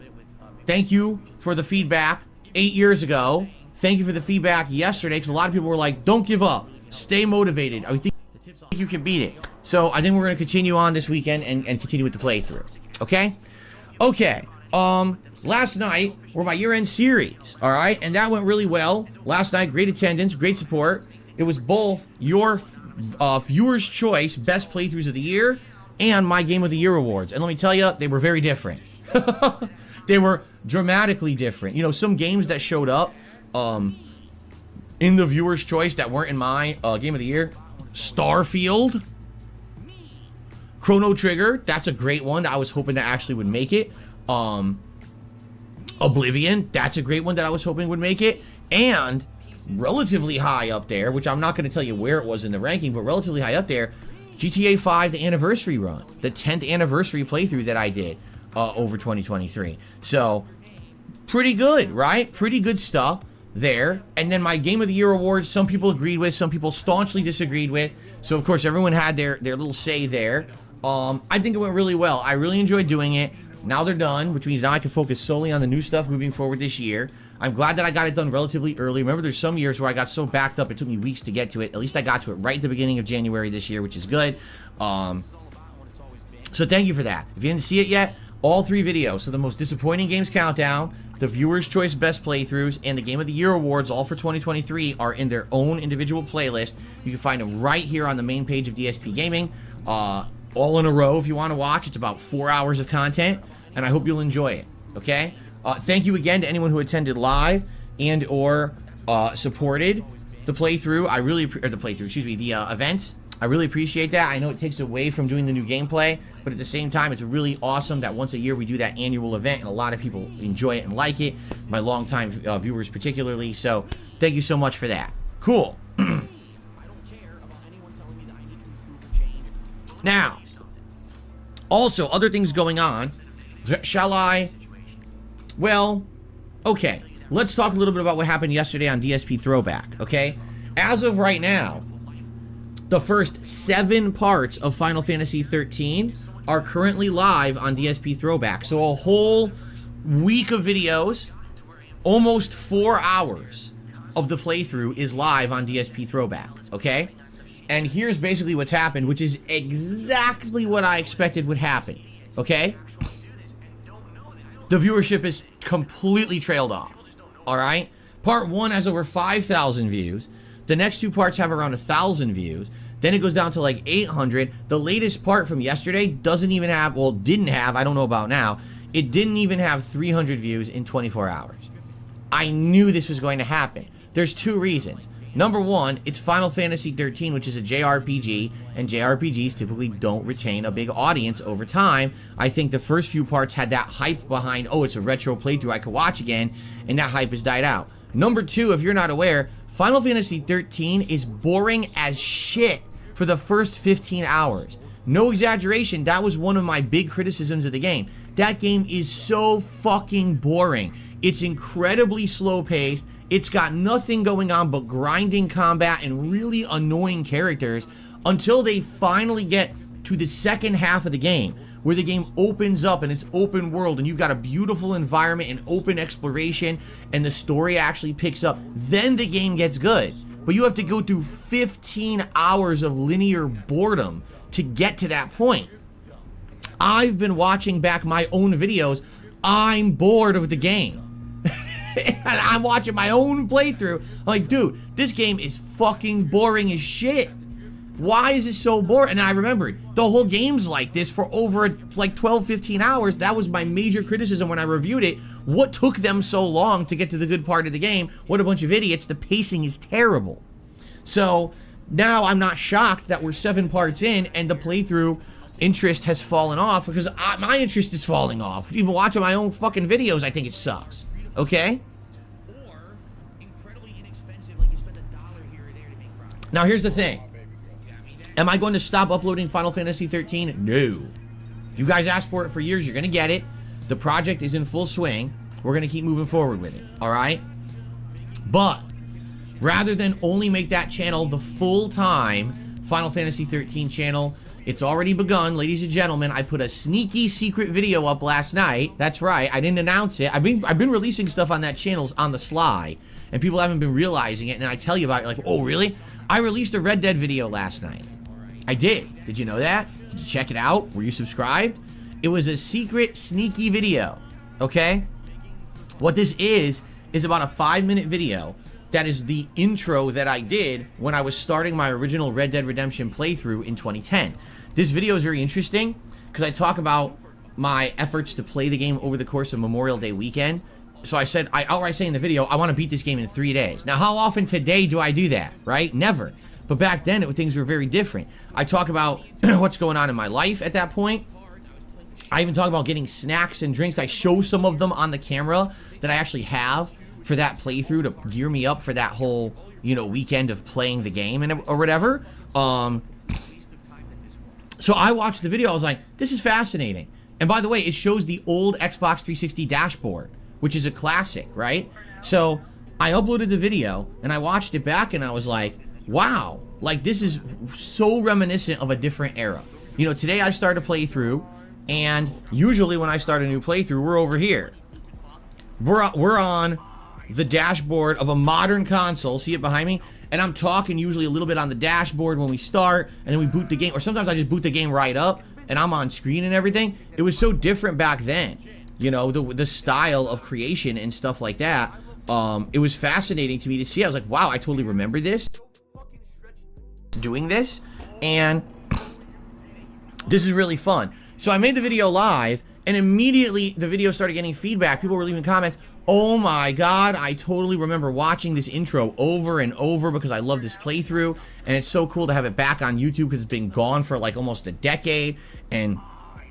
Thank you for the feedback 8 years ago. Thank you for the feedback yesterday, because a lot of people were like, don't give up. Stay motivated. I think you can beat it. So, I think we're going to continue on this weekend and continue with the playthrough, okay? Okay, last night were my year-end series, alright? And that went really well. Last night, great attendance, great support. It was both your viewers' choice best playthroughs of the year and my game of the year awards. And let me tell you, they were very different. They were dramatically different. You know, some games that showed up in the viewers' choice that weren't in my game of the year. Starfield, Chrono Trigger, that's a great one that I was hoping that actually would make it. Oblivion, that's a great one that I was hoping would make it. And relatively high up there, which I'm not going to tell you where it was in the ranking, but relatively high up there, GTA 5, the anniversary run, the 10th anniversary playthrough that I did over 2023. So, pretty good, right? Pretty good stuff there. And then my Game of the Year awards, some people agreed with, some people staunchly disagreed with. So, of course, everyone had their little say there. I think it went really well. I really enjoyed doing it. Now they're done, which means now I can focus solely on the new stuff moving forward this year. I'm glad that I got it done relatively early. Remember, there's some years where I got so backed up, it took me weeks to get to it. At least I got to it right at the beginning of January this year, which is good. So thank you for that. If you didn't see it yet, all 3 videos. So the most disappointing games countdown, the viewers' choice best playthroughs, and the Game of the Year awards, all for 2023, are in their own individual playlist. You can find them right here on the main page of DSP Gaming. All in a row if you want to watch. It's about 4 hours of content, and I hope you'll enjoy it, okay? Thank you again to anyone who attended live and or supported the playthrough. The events. I really appreciate that. I know it takes away from doing the new gameplay, but at the same time, it's really awesome that once a year we do that annual event, and a lot of people enjoy it and like it. My longtime viewers particularly. So thank you so much for that. Cool. Now, also other things going on. Shall I? Well, okay. Let's talk a little bit about what happened yesterday on DSP Throwback, okay? As of right now, the first 7 parts of Final Fantasy 13 are currently live on DSP Throwback. So a whole week of videos, almost 4 hours of the playthrough is live on DSP Throwback, okay? And here's basically what's happened, which is exactly what I expected would happen, okay? The viewership is completely trailed off, alright? Part 1 has over 5,000 views. The next 2 parts have around 1,000 views. Then it goes down to like 800. The latest part from yesterday doesn't even have, well, didn't have, I don't know about now, it didn't even have 300 views in 24 hours. I knew this was going to happen. There's 2 reasons. Number 1, it's Final Fantasy 13, which is a JRPG, and JRPGs typically don't retain a big audience over time. I think the first few parts had that hype behind, oh, it's a retro playthrough I could watch again, and that hype has died out. Number 2, if you're not aware, Final Fantasy 13 is boring as shit for the first 15 hours. No exaggeration, that was one of my big criticisms of the game. That game is so fucking boring. It's incredibly slow paced. It's got nothing going on but grinding combat and really annoying characters until they finally get to the second half of the game, where the game opens up and it's open world and you've got a beautiful environment and open exploration and the story actually picks up. Then the game gets good. But you have to go through 15 hours of linear boredom to get to that point. I've been watching back my own videos. I'm bored of the game. And I'm watching my own playthrough. I'm like, dude, this game is fucking boring as shit. Why is it so boring? And I remembered, the whole game's like this for over like 12, 15 hours. That was my major criticism when I reviewed it. What took them so long to get to the good part of the game? What a bunch of idiots. The pacing is terrible. So now I'm not shocked that we're 7 parts in and the playthrough interest has fallen off, because my interest is falling off. Even watching my own fucking videos, I think it sucks. Okay? Or incredibly inexpensive, like you spend $1 here or there to make progress. Now here's the thing. Am I going to stop uploading Final Fantasy 13? No. You guys asked for it for years. You're going to get it. The project is in full swing. We're going to keep moving forward with it. All right? But rather than only make that channel the full-time Final Fantasy 13 channel, it's already begun, ladies and gentlemen. I put a sneaky secret video up last night. That's right. I didn't announce it. I've been releasing stuff on that channel on the sly, and people haven't been realizing it. And then I tell you about it, like, oh, really? I released a Red Dead video last night. I did. Did you know that? Did you check it out? Were you subscribed? It was a secret, sneaky video. Okay? What this is about a 5-minute video that is the intro that I did when I was starting my original Red Dead Redemption playthrough in 2010. This video is very interesting because I talk about my efforts to play the game over the course of Memorial Day weekend. So I said, I outright say in the video, I want to beat this game in 3 days. Now, how often today do I do that, right? Never. But back then, things were very different. I talk about what's going on in my life at that point. I even talk about getting snacks and drinks. I show some of them on the camera that I actually have for that playthrough to gear me up for that whole, you know, weekend of playing the game and or whatever. So I watched the video. I was like, this is fascinating. And by the way, it shows the old Xbox 360 dashboard, which is a classic, right? So I uploaded the video and I watched it back and I was like, wow, like this is so reminiscent of a different era. You know, today I start a playthrough, and usually when I start a new playthrough, we're over here. We're on the dashboard of a modern console. See it behind me? And I'm talking usually a little bit on the dashboard when we start, and then we boot the game. Or sometimes I just boot the game right up, and I'm on screen and everything. It was so different back then. You know, the style of creation and stuff like that. It was fascinating to me to see. I was like, wow, I totally remember this. Doing this, and this is really fun. So I made the video live, and immediately the video started getting feedback. People were leaving comments. Oh my god, I totally remember watching this intro over and over because I love this playthrough, and it's so cool to have it back on YouTube because it's been gone for like almost a decade, and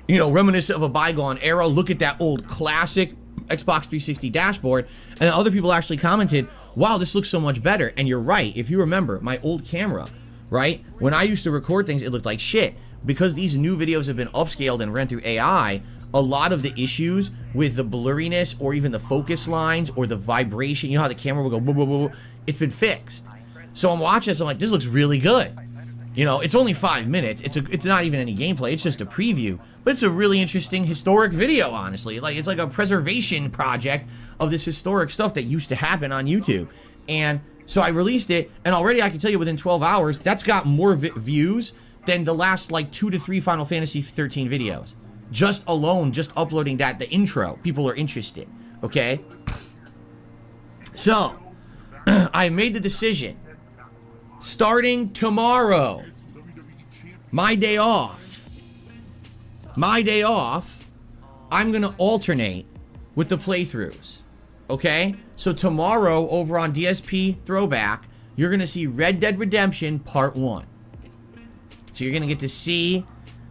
you know, reminiscent of a bygone era. Look at that old classic Xbox 360 dashboard. And other people actually commented, wow, this looks so much better. And you're right. If you remember my old camera, right? When I used to record things, it looked like shit. Because these new videos have been upscaled and ran through AI, a lot of the issues with the blurriness or even the focus lines or the vibration, you know how the camera will go, blah, blah, blah, blah, it's been fixed. So I'm watching this, I'm like, this looks really good. You know, it's only 5 minutes. It's not even any gameplay. It's just a preview. But it's a really interesting historic video, honestly. Like, it's like a preservation project of this historic stuff that used to happen on YouTube. And so I released it, and already I can tell you within 12 hours, that's got more views than the last, like, 2 to 3 Final Fantasy 13 videos. Just alone, just uploading that, the intro. People are interested, okay? So, I made the decision. Starting tomorrow, my day off, I'm going to alternate with the playthroughs, okay? So tomorrow, over on DSP Throwback, you're going to see Red Dead Redemption Part 1. So you're going to get to see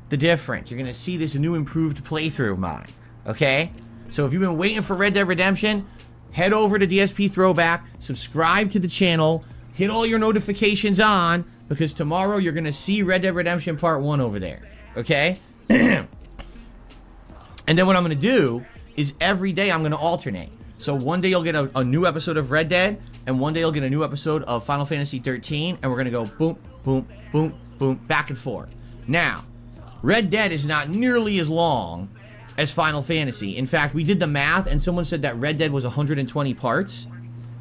the difference. You're going to see this new improved playthrough of mine, okay? So if you've been waiting for Red Dead Redemption, head over to DSP Throwback, subscribe to the channel, hit all your notifications on, because tomorrow you're going to see Red Dead Redemption Part 1 over there, okay? And then what I'm going to do is every day I'm going to alternate. So one day you'll get a new episode of Red Dead, and one day you'll get a new episode of Final Fantasy 13, and we're going to go boom, boom, boom, boom, back and forth. Now, Red Dead is not nearly as long as Final Fantasy. In fact, we did the math, and someone said that Red Dead was 120 parts,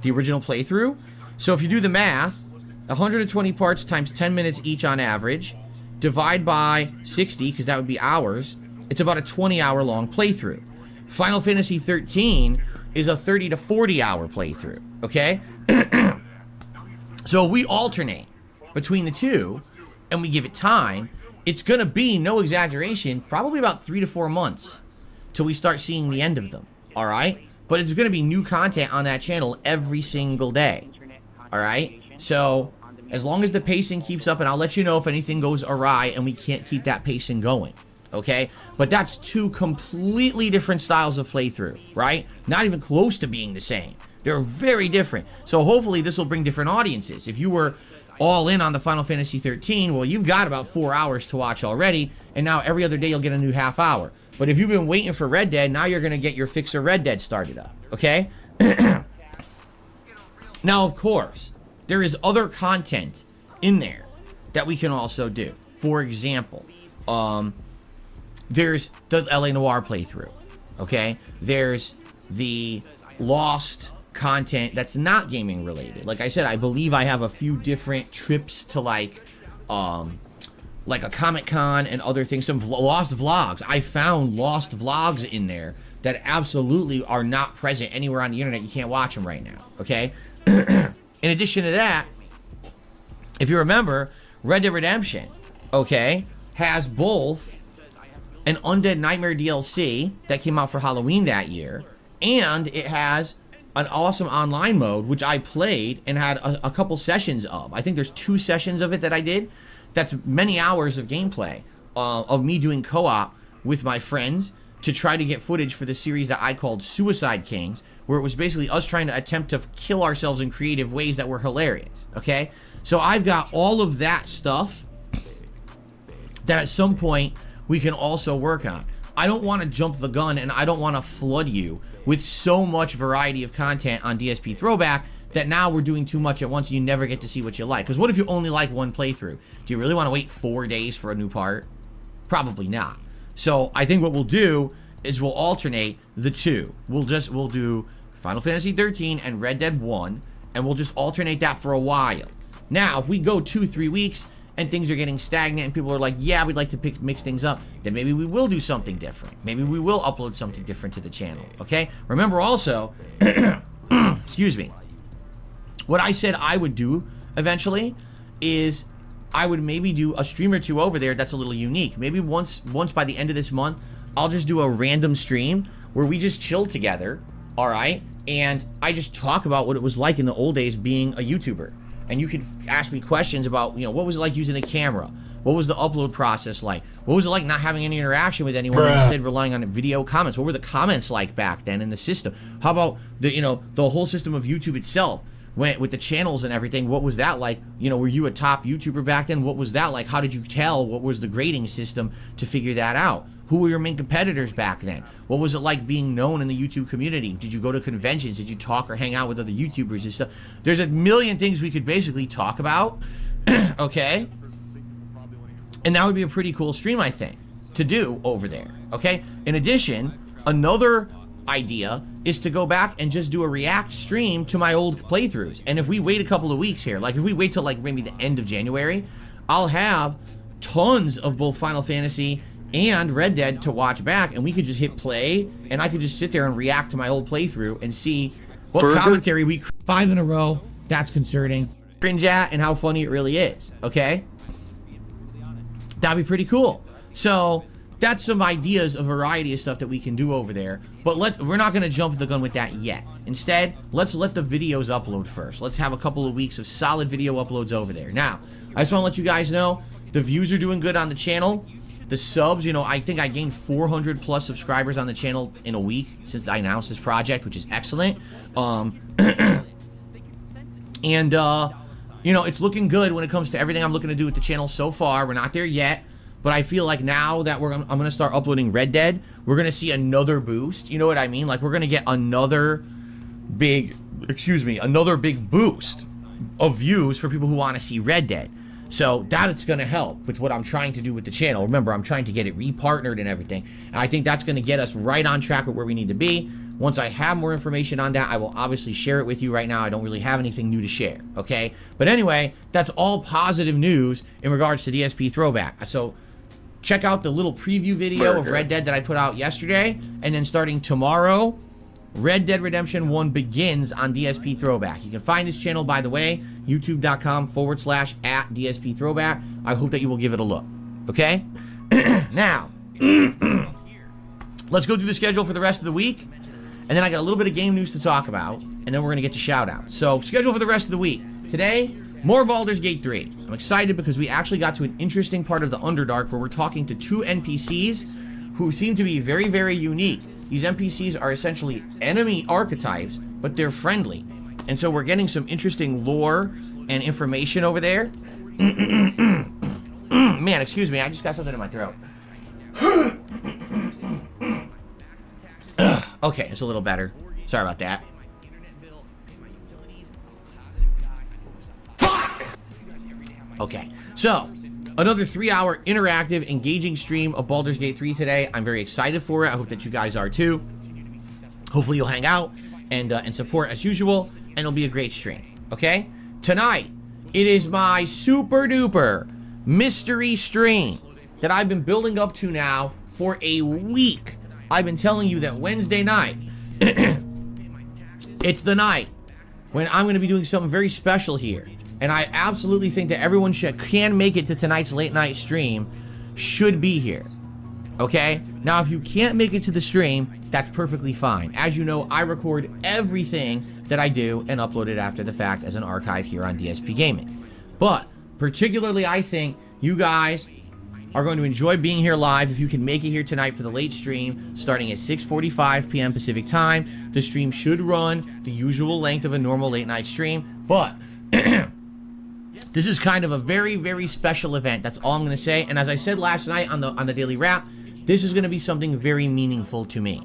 the original playthrough. So if you do the math, 120 parts times 10 minutes each on average, divide by 60, because that would be hours, it's about a 20-hour long playthrough. Final Fantasy 13 is a 30 to 40-hour playthrough, okay? So we alternate between the two, and we give it time, it's going to be, no exaggeration, probably about 3 to 4 months till we start seeing the end of them, all right? But it's going to be new content on that channel every single day, all right? So as long as the pacing keeps up, and I'll let you know if anything goes awry and we can't keep that pacing going, okay? But that's 2 completely different styles of playthrough, right? Not even close to being the same. They're very different. So hopefully this will bring different audiences. If you were all in on the Final Fantasy 13, well, you've got about 4 hours to watch already, and now every other day you'll get a new half hour. But if you've been waiting for Red Dead, now you're going to get your Fixer Red Dead started up, okay? Now, of course, there is other content in there that we can also do. For example, there's the LA Noire playthrough, okay? There's the Lost content that's not gaming related. Like I said, I believe I have a few different trips to like a Comic-Con and other things, some lost vlogs. I found lost vlogs in there that absolutely are not present anywhere on the internet. You can't watch them right now, okay? In addition to that, if you remember, Red Dead Redemption, okay, has both an Undead Nightmare DLC that came out for Halloween that year, and it has an awesome online mode, which I played and had a couple sessions of. I think there's 2 sessions of it that I did. That's many hours of gameplay of me doing co-op with my friends to try to get footage for the series that I called Suicide Kings, where it was basically us trying to attempt to kill ourselves in creative ways that were hilarious, okay? So I've got all of that stuff that at some point we can also work on. I don't want to jump the gun, and I don't want to flood you with so much variety of content on DSP Throwback that now we're doing too much at once and you never get to see what you like. Because what if you only like one playthrough? Do you really want to wait 4 days for a new part? Probably not. So I think what we'll do is we'll alternate the 2. We'll do Final Fantasy 13 and Red Dead 1, and we'll just alternate that for a while. Now, if we go 2-3 weeks and things are getting stagnant and people are like, yeah, we'd like to mix things up, then maybe we will do something different. Maybe we will upload something different to the channel, okay? Remember also, excuse me, what I said I would do eventually is I would maybe do a stream or 2 over there that's a little unique. Maybe once by the end of this month, I'll just do a random stream where we just chill together, all right? And I just talk about what it was like in the old days being a YouTuber. And you could ask me questions about, you know, what was it like using a camera? What was the upload process like? What was it like not having any interaction with anyone and instead relying on video comments? What were the comments like back then in the system? How about the, you know, the whole system of YouTube itself? With the channels and everything, what was that like? You know, were you a top YouTuber back then? What was that like? How did you tell? What was the grading system to figure that out? Who were your main competitors back then? What was it like being known in the YouTube community? Did you go to conventions? Did you talk or hang out with other YouTubers and stuff? There's a million things we could basically talk about, okay? And that would be a pretty cool stream, I think, to do over there, okay? In addition, another idea is to go back and just do a react stream to my old playthroughs. And if we wait a couple of weeks here, like if we wait till like maybe the end of January, I'll have tons of both Final Fantasy and Red Dead to watch back, and we could just hit play and I could just sit there and react to my old playthrough and see what commentary we 5 in a row. That's concerning. Cringe at and how funny it really is, okay? That'd be pretty cool. So that's some ideas of variety of stuff that we can do over there. But we're not going to jump the gun with that yet. Instead, let's let the videos upload first. Let's have a couple of weeks of solid video uploads over there. Now, I just want to let you guys know, the views are doing good on the channel. The subs, you know, I think I gained 400 plus subscribers on the channel in a week since I announced this project, which is excellent. And, you know, it's looking good when it comes to everything I'm looking to do with the channel so far. We're not there yet. But I feel like now that I'm going to start uploading Red Dead, we're going to see another boost. You know what I mean? Like, we're going to get another big boost of views for people who want to see Red Dead. So that's going to help with what I'm trying to do with the channel. Remember, I'm trying to get it repartnered and everything. And I think that's going to get us right on track with where we need to be. Once I have more information on that, I will obviously share it with you. Right now, I don't really have anything new to share, okay? But anyway, that's all positive news in regards to DSP Throwback. So check out the little preview video of Red Dead that I put out yesterday, and then starting tomorrow, Red Dead Redemption 1 begins on DSP Throwback. You can find this channel, by the way, youtube.com/@DSP Throwback. I hope that you will give it a look. Okay? Now, let's go through the schedule for the rest of the week. And then I got a little bit of game news to talk about. And then we're going to get to shoutouts. So, schedule for the rest of the week. Today, more Baldur's Gate 3. I'm excited because we actually got to an interesting part of the Underdark where we're talking to two NPCs who seem to be very, very unique. These NPCs are essentially enemy archetypes, but they're friendly. And so we're getting some interesting lore and information over there. Man, excuse me, I just got something in my throat. Okay, it's a little better. Sorry about that. Okay, so another 3-hour interactive, engaging stream of Baldur's Gate 3 today. I'm very excited for it. I hope that you guys are too. Hopefully you'll hang out and support as usual, and it'll be a great stream. Okay, tonight it is my super duper mystery stream that I've been building up to now for a week. I've been telling you that Wednesday night, it's the night when I'm going to be doing something very special here. And I absolutely think that everyone can make it to tonight's late night stream, should be here. Okay? Now, if you can't make it to the stream, that's perfectly fine. As you know, I record everything that I do and upload it after the fact as an archive here on DSP Gaming. But, particularly, I think you guys are going to enjoy being here live if you can make it here tonight for the late stream starting at 6:45 p.m. Pacific time. The stream should run the usual length of a normal late night stream, but this is kind of a very, very special event. That's all I'm going to say. And as I said last night on the Daily Wrap, this is going to be something very meaningful to me.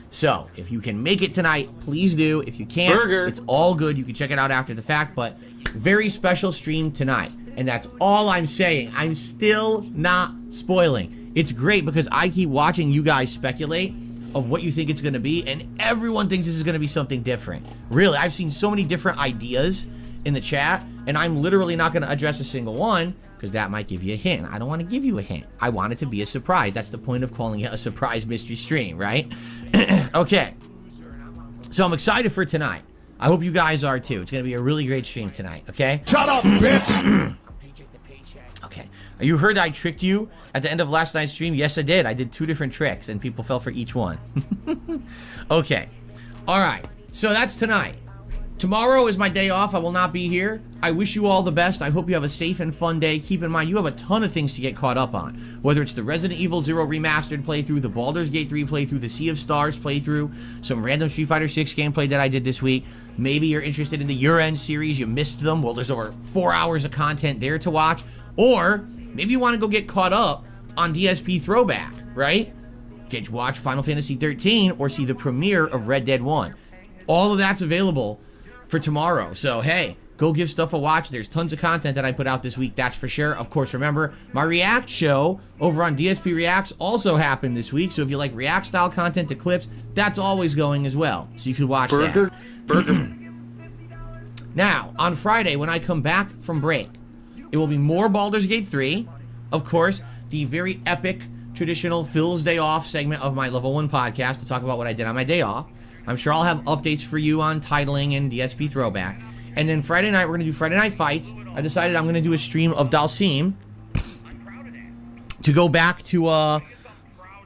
So, if you can make it tonight, please do. If you can't, it's all good. You can check it out after the fact, but very special stream tonight. And that's all I'm saying. I'm still not spoiling. It's great because I keep watching you guys speculate of what you think it's going to be, and everyone thinks this is going to be something different. Really, I've seen so many different ideas in the chat, and I'm literally not going to address a single one because that might give you a hint. I don't want to give you a hint. I want it to be a surprise. That's the point of calling it a surprise mystery stream, right? Okay. So I'm excited for tonight. I hope you guys are too. It's going to be a really great stream tonight, okay?
Shut up, bitch!
Okay. You heard I tricked you at the end of last night's stream? Yes, I did. I did 2 different tricks, and people fell for each one. Okay. All right. So that's tonight. Tomorrow is my day off. I will not be here. I wish you all the best. I hope you have a safe and fun day. Keep in mind, you have a ton of things to get caught up on. Whether it's the Resident Evil 0 remastered playthrough, the Baldur's Gate 3 playthrough, the Sea of Stars playthrough, some random Street Fighter 6 gameplay that I did this week. Maybe you're interested in the year-end series. You missed them. Well, there's over 4 hours of content there to watch. Or maybe you want to go get caught up on DSP Throwback, right? Watch Final Fantasy 13 or see the premiere of Red Dead 1. All of that's available for tomorrow. So, hey, go give stuff a watch. There's tons of content that I put out this week, that's for sure. Of course, remember, my React show over on DSP Reacts also happened this week. So if you like React-style content to clips, that's always going as well. So you could watch that. Now, on Friday, when I come back from break, it will be more Baldur's Gate 3. Of course, the very epic, traditional Phil's Day Off segment of my Level 1 podcast to talk about what I did on my day off. I'm sure I'll have updates for you on titling and DSP Throwback. And then Friday night, we're going to do Friday Night Fights. I decided I'm going to do a stream of Dalsim to go back to,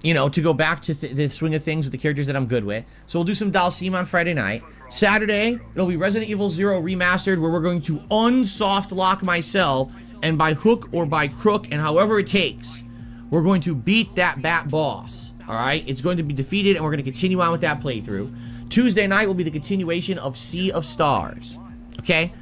the swing of things with the characters that I'm good with. So we'll do some Dalsim on Friday night. Saturday, it'll be Resident Evil 0 Remastered, where we're going to unsoft lock myself, and by hook or by crook, and however it takes, we're going to beat that bat boss. Alright? It's going to be defeated, and we're going to continue on with that playthrough. Tuesday night will be the continuation of Sea of Stars. Okay?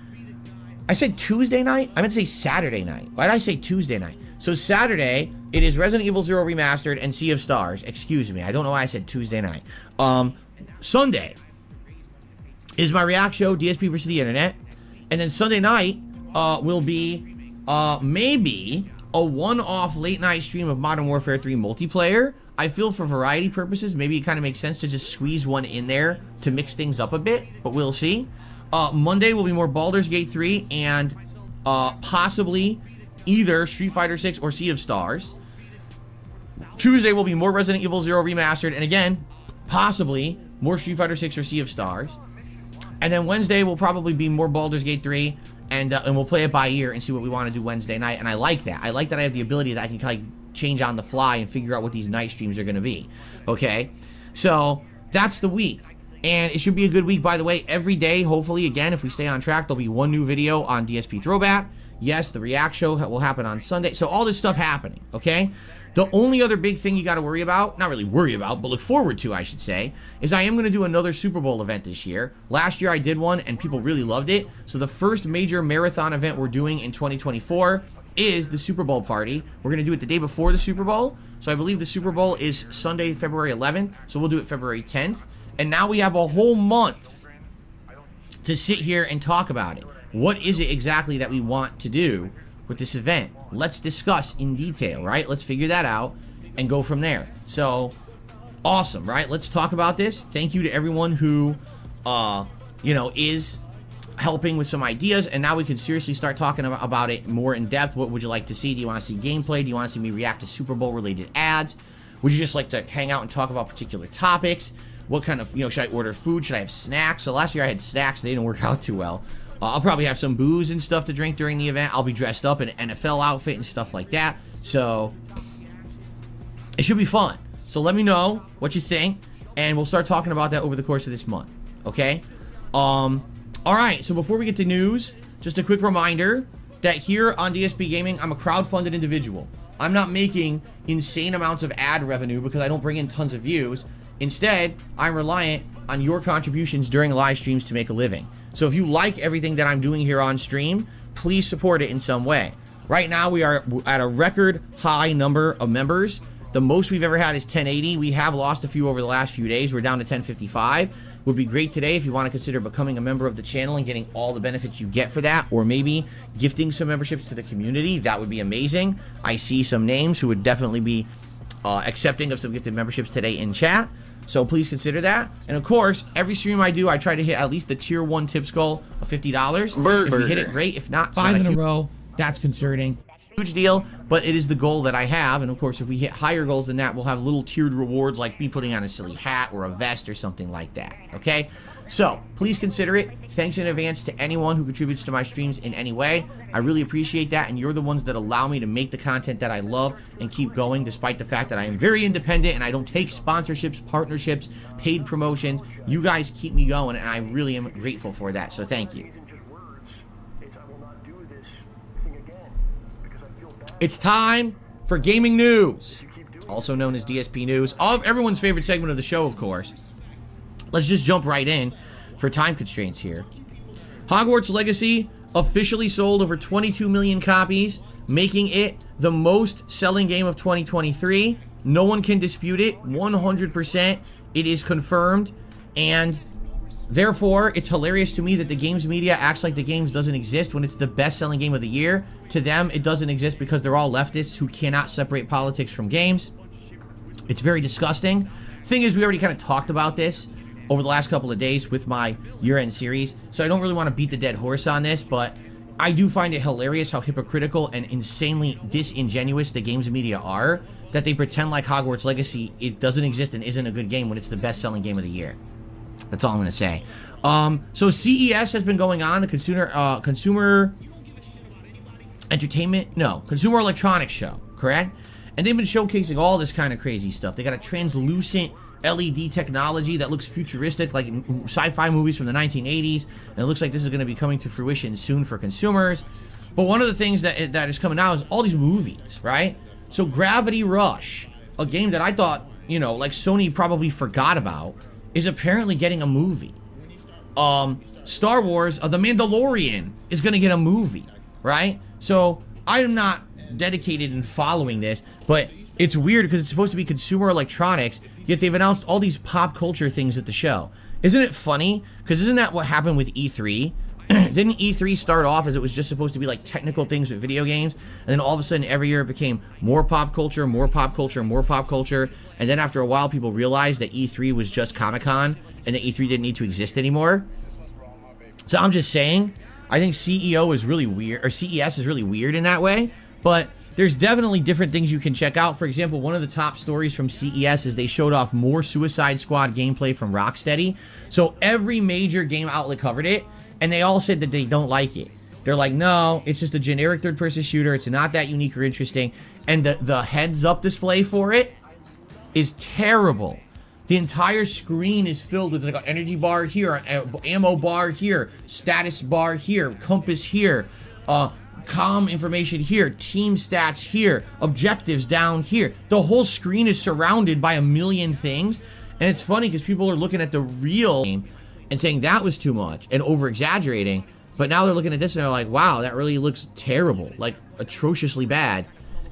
I said Tuesday night? I meant to say Saturday night. Why did I say Tuesday night? So Saturday, it is Resident Evil 0 Remastered and Sea of Stars. Excuse me. I don't know why I said Tuesday night. Sunday is my React show, DSP versus the Internet. And then Sunday night will be maybe a one-off late night stream of Modern Warfare 3 multiplayer. I feel for variety purposes, maybe it kind of makes sense to just squeeze one in there to mix things up a bit, but we'll see. Monday will be more Baldur's Gate 3 and possibly either Street Fighter 6 or Sea of Stars. Tuesday will be more Resident Evil 0 Remastered, and again, possibly more Street Fighter 6 or Sea of Stars. And then Wednesday will probably be more Baldur's Gate 3, and we'll play it by ear and see what we want to do Wednesday night. And I like that. I like that I have the ability that I can kind of change on the fly and figure out what these night streams are going to be. Okay? So that's the week. And it should be a good week, by the way. Every day, hopefully, again, if we stay on track, there'll be one new video on DSP Throwback. Yes, the React show will happen on Sunday. So all this stuff happening, okay? The only other big thing you got to worry about, not really worry about, but look forward to, I should say, is I am going to do another Super Bowl event this year. Last year I did one, and people really loved it. So the first major marathon event we're doing in 2024 is the Super Bowl party. We're going to do it the day before the Super Bowl. So I believe the Super Bowl is Sunday, February 11th. So we'll do it February 10th. And now we have a whole month to sit here and talk about it. What is it exactly that we want to do with this event? Let's discuss in detail, right? Let's figure that out and go from there. So, awesome, right? Let's talk about this. Thank you to everyone who, is helping with some ideas, and now we can seriously start talking about it more in depth. What would you like to see? Do you want to see gameplay? Do you want to see me react to Super Bowl related ads? Would you just like to hang out and talk about particular topics? What kind of, should I order food? Should I have snacks? So last year I had snacks. They didn't work out too well. I'll probably have some booze and stuff to drink during the event. I'll be dressed up in an NFL outfit and stuff like that. So it should be fun. So let me know what you think, and we'll start talking about that over the course of this month. Okay? All right. So before we get to news, just a quick reminder that here on DSP Gaming, I'm a crowdfunded individual. I'm not making insane amounts of ad revenue because I don't bring in tons of views. Instead, I'm reliant on your contributions during live streams to make a living. So if you like everything that I'm doing here on stream, please support it in some way. Right now, we are at a record high number of members. The most we've ever had is 1080. We have lost a few over the last few days. We're down to 1055. Would be great today if you want to consider becoming a member of the channel and getting all the benefits you get for that, or maybe gifting some memberships to the community. That would be amazing. I see some names who would definitely be accepting of some gifted memberships today in chat. So please consider that. And of course, every stream I do, I try to hit at least the tier 1 tips goal of $50. If you hit it, great. If not, 5 in a row, that's concerning. Huge deal, but it is the goal that I have. And of course, if we hit higher goals than that, we'll have little tiered rewards like me putting on a silly hat or a vest or something like that. Okay? So please consider it. Thanks in advance to anyone who contributes to my streams in any way. I really appreciate that, and you're the ones that allow me to make the content that I love and keep going, despite the fact that I am very independent and I don't take sponsorships, partnerships, paid promotions. You guys keep me going, and I really am grateful for that, so thank you. It's time for gaming news, also known as DSP News, of everyone's favorite segment of the show, of course. Let's just jump right in for time constraints here. Hogwarts Legacy officially sold over 22 million copies, making it the most selling game of 2023. No one can dispute it. 100%. It is confirmed. And therefore, it's hilarious to me that the games media acts like the games doesn't exist when it's the best-selling game of the year. To them, it doesn't exist because they're all leftists who cannot separate politics from games. It's very disgusting. Thing is, we already kind of talked about this over the last couple of days with my year-end series, so I don't really want to beat the dead horse on this, but I do find it hilarious how hypocritical and insanely disingenuous the games media are, that they pretend like Hogwarts Legacy it doesn't exist and isn't a good game when it's the best-selling game of the year. That's all I'm going to say. So CES has been going on, the consumer electronics show, correct? And they've been showcasing all this kind of crazy stuff. They got a translucent LED technology that looks futuristic, like in sci-fi movies from the 1980s, and it looks like this is going to be coming to fruition soon for consumers. But one of the things that is coming out is all these movies, right? So Gravity Rush, a game that I thought, like Sony probably forgot about, is apparently getting a movie. Star Wars, The Mandalorian is going to get a movie, right? So I am not dedicated in following this, but it's weird because it's supposed to be consumer electronics, yet they've announced all these pop culture things at the show. Isn't it funny? Because isn't that what happened with E3? Didn't E3 start off as it was just supposed to be like technical things with video games, and then all of a sudden every year it became more pop culture, more pop culture, more pop culture, and then after a while people realized that E3 was just Comic-Con and that E3 didn't need to exist anymore? So I'm just saying, I think CEO is really weird, or CES is really weird in that way, but there's definitely different things you can check out. For example, one of the top stories from CES is they showed off more Suicide Squad gameplay from Rocksteady. So every major game outlet covered it, and they all said that they don't like it. They're like, no, it's just a generic third-person shooter. It's not that unique or interesting. And the heads-up display for it is terrible. The entire screen is filled with like an energy bar here, an ammo bar here, status bar here, compass here, comm information here, team stats here, objectives down here. The whole screen is surrounded by a million things. And it's funny because people are looking at the real game and saying that was too much and over-exaggerating. But now they're looking at this and they're like, wow, that really looks terrible, like atrociously bad.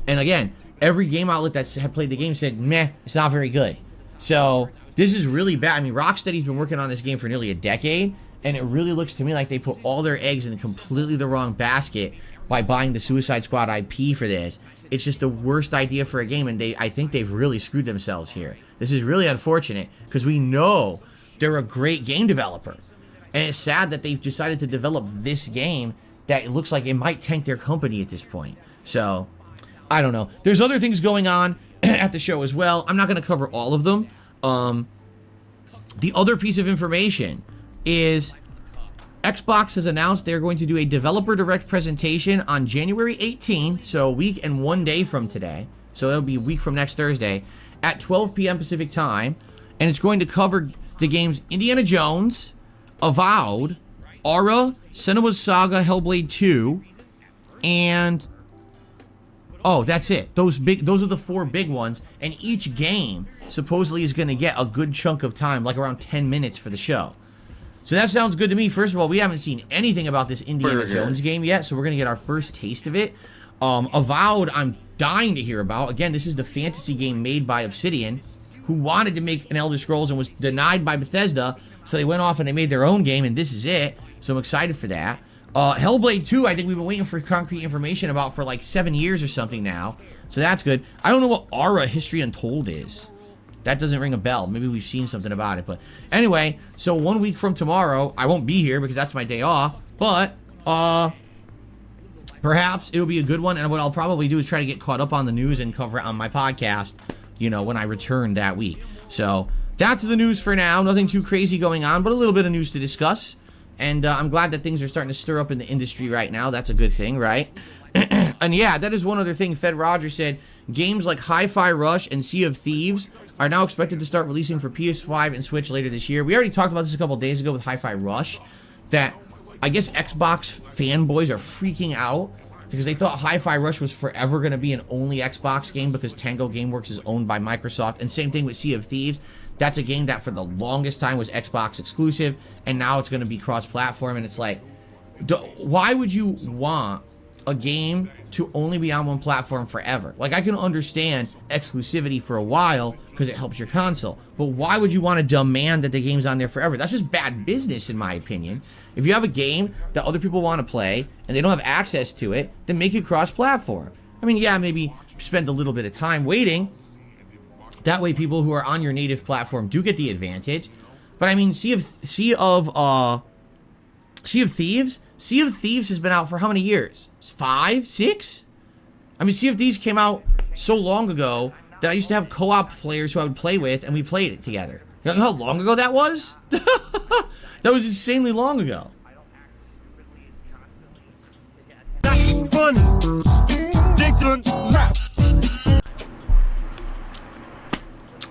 And again, every game outlet that had played the game said, meh, it's not very good. So this is really bad. I mean, Rocksteady's been working on this game for nearly a decade, and it really looks to me like they put all their eggs in completely the wrong basket by buying the Suicide Squad IP for this. It's just the worst idea for a game, and I think they've really screwed themselves here. This is really unfortunate because we know they're a great game developer. And it's sad that they've decided to develop this game that it looks like it might tank their company at this point. So, I don't know. There's other things going on at the show as well. I'm not going to cover all of them. The other piece of information is Xbox has announced they're going to do a developer direct presentation on January 18th, so a week and 1 day from today. So it'll be a week from next Thursday at 12 p.m. Pacific time. And it's going to cover the games Indiana Jones, Avowed, Aura, Senua's Saga, Hellblade 2, and oh, that's it. Those are the 4 big ones, and each game supposedly is going to get a good chunk of time, like around 10 minutes for the show. So that sounds good to me. First of all, we haven't seen anything about this Indiana Jones game yet, so we're going to get our first taste of it. Avowed, I'm dying to hear about. Again, this is the fantasy game made by Obsidian, who wanted to make an Elder Scrolls and was denied by Bethesda. So they went off and they made their own game, and this is it. So I'm excited for that. Hellblade 2, I think we've been waiting for concrete information about for like 7 years or something now. So that's good. I don't know what Aura History Untold is. That doesn't ring a bell. Maybe we've seen something about it. But anyway, so 1 week from tomorrow, I won't be here because that's my day off. But perhaps it'll be a good one. And what I'll probably do is try to get caught up on the news and cover it on my podcast, you know, when I return that week. So that's the news for now. Nothing too crazy going on, but a little bit of news to discuss. And I'm glad that things are starting to stir up in the industry right now. That's a good thing, right? And yeah, that is one other thing. Fed Rogers said, games like Hi-Fi Rush and Sea of Thieves are now expected to start releasing for PS5 and Switch later this year. We already talked about this a couple days ago with Hi-Fi Rush, that I guess Xbox fanboys are freaking out because they thought Hi-Fi Rush was forever going to be an only Xbox game because Tango Gameworks is owned by Microsoft. And same thing with Sea of Thieves. That's a game that for the longest time was Xbox exclusive, and now it's going to be cross-platform. And it's like, why would you want a game to only be on one platform forever? Like, I can understand exclusivity for a while because it helps your console, but why would you want to demand that the game's on there forever? That's just bad business, in my opinion. If you have a game that other people want to play and they don't have access to it, then make it cross-platform. I mean, yeah, maybe spend a little bit of time waiting. That way people who are on your native platform do get the advantage. But I mean, Sea of Thieves? Sea of Thieves has been out for how many years? 5? 6? I mean, Sea of Thieves came out so long ago that I used to have co-op players who I would play with, and we played it together. You know how long ago that was? That was insanely long ago.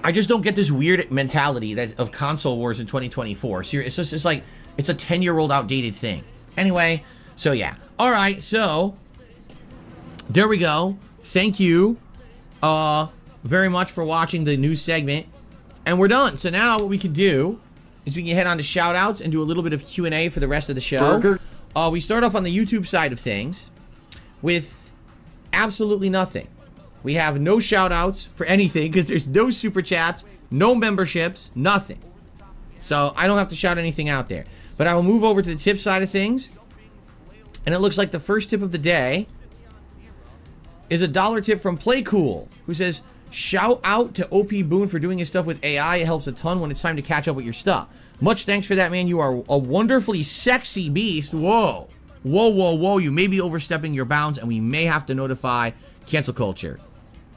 I just don't get this weird mentality that of console wars in 2024. It's just, it's like, it's a 10-year-old outdated thing. Anyway, so yeah. All right, so there we go. Thank you very much for watching the news segment. And we're done. So now what we can do is we can head on to shoutouts and do a little bit of Q&A for the rest of the show. We start off on the YouTube side of things with absolutely nothing. We have no shoutouts for anything because there's no super chats, no memberships, nothing. So I don't have to shout anything out there. But I will move over to the tip side of things. And it looks like the first tip of the day is a $1 tip from Playcool, who says, shout out to OP Boone for doing his stuff with AI. It helps a ton when it's time to catch up with your stuff. Much thanks for that, man. You are a wonderfully sexy beast. Whoa. Whoa, whoa, whoa, you may be overstepping your bounds, and we may have to notify cancel culture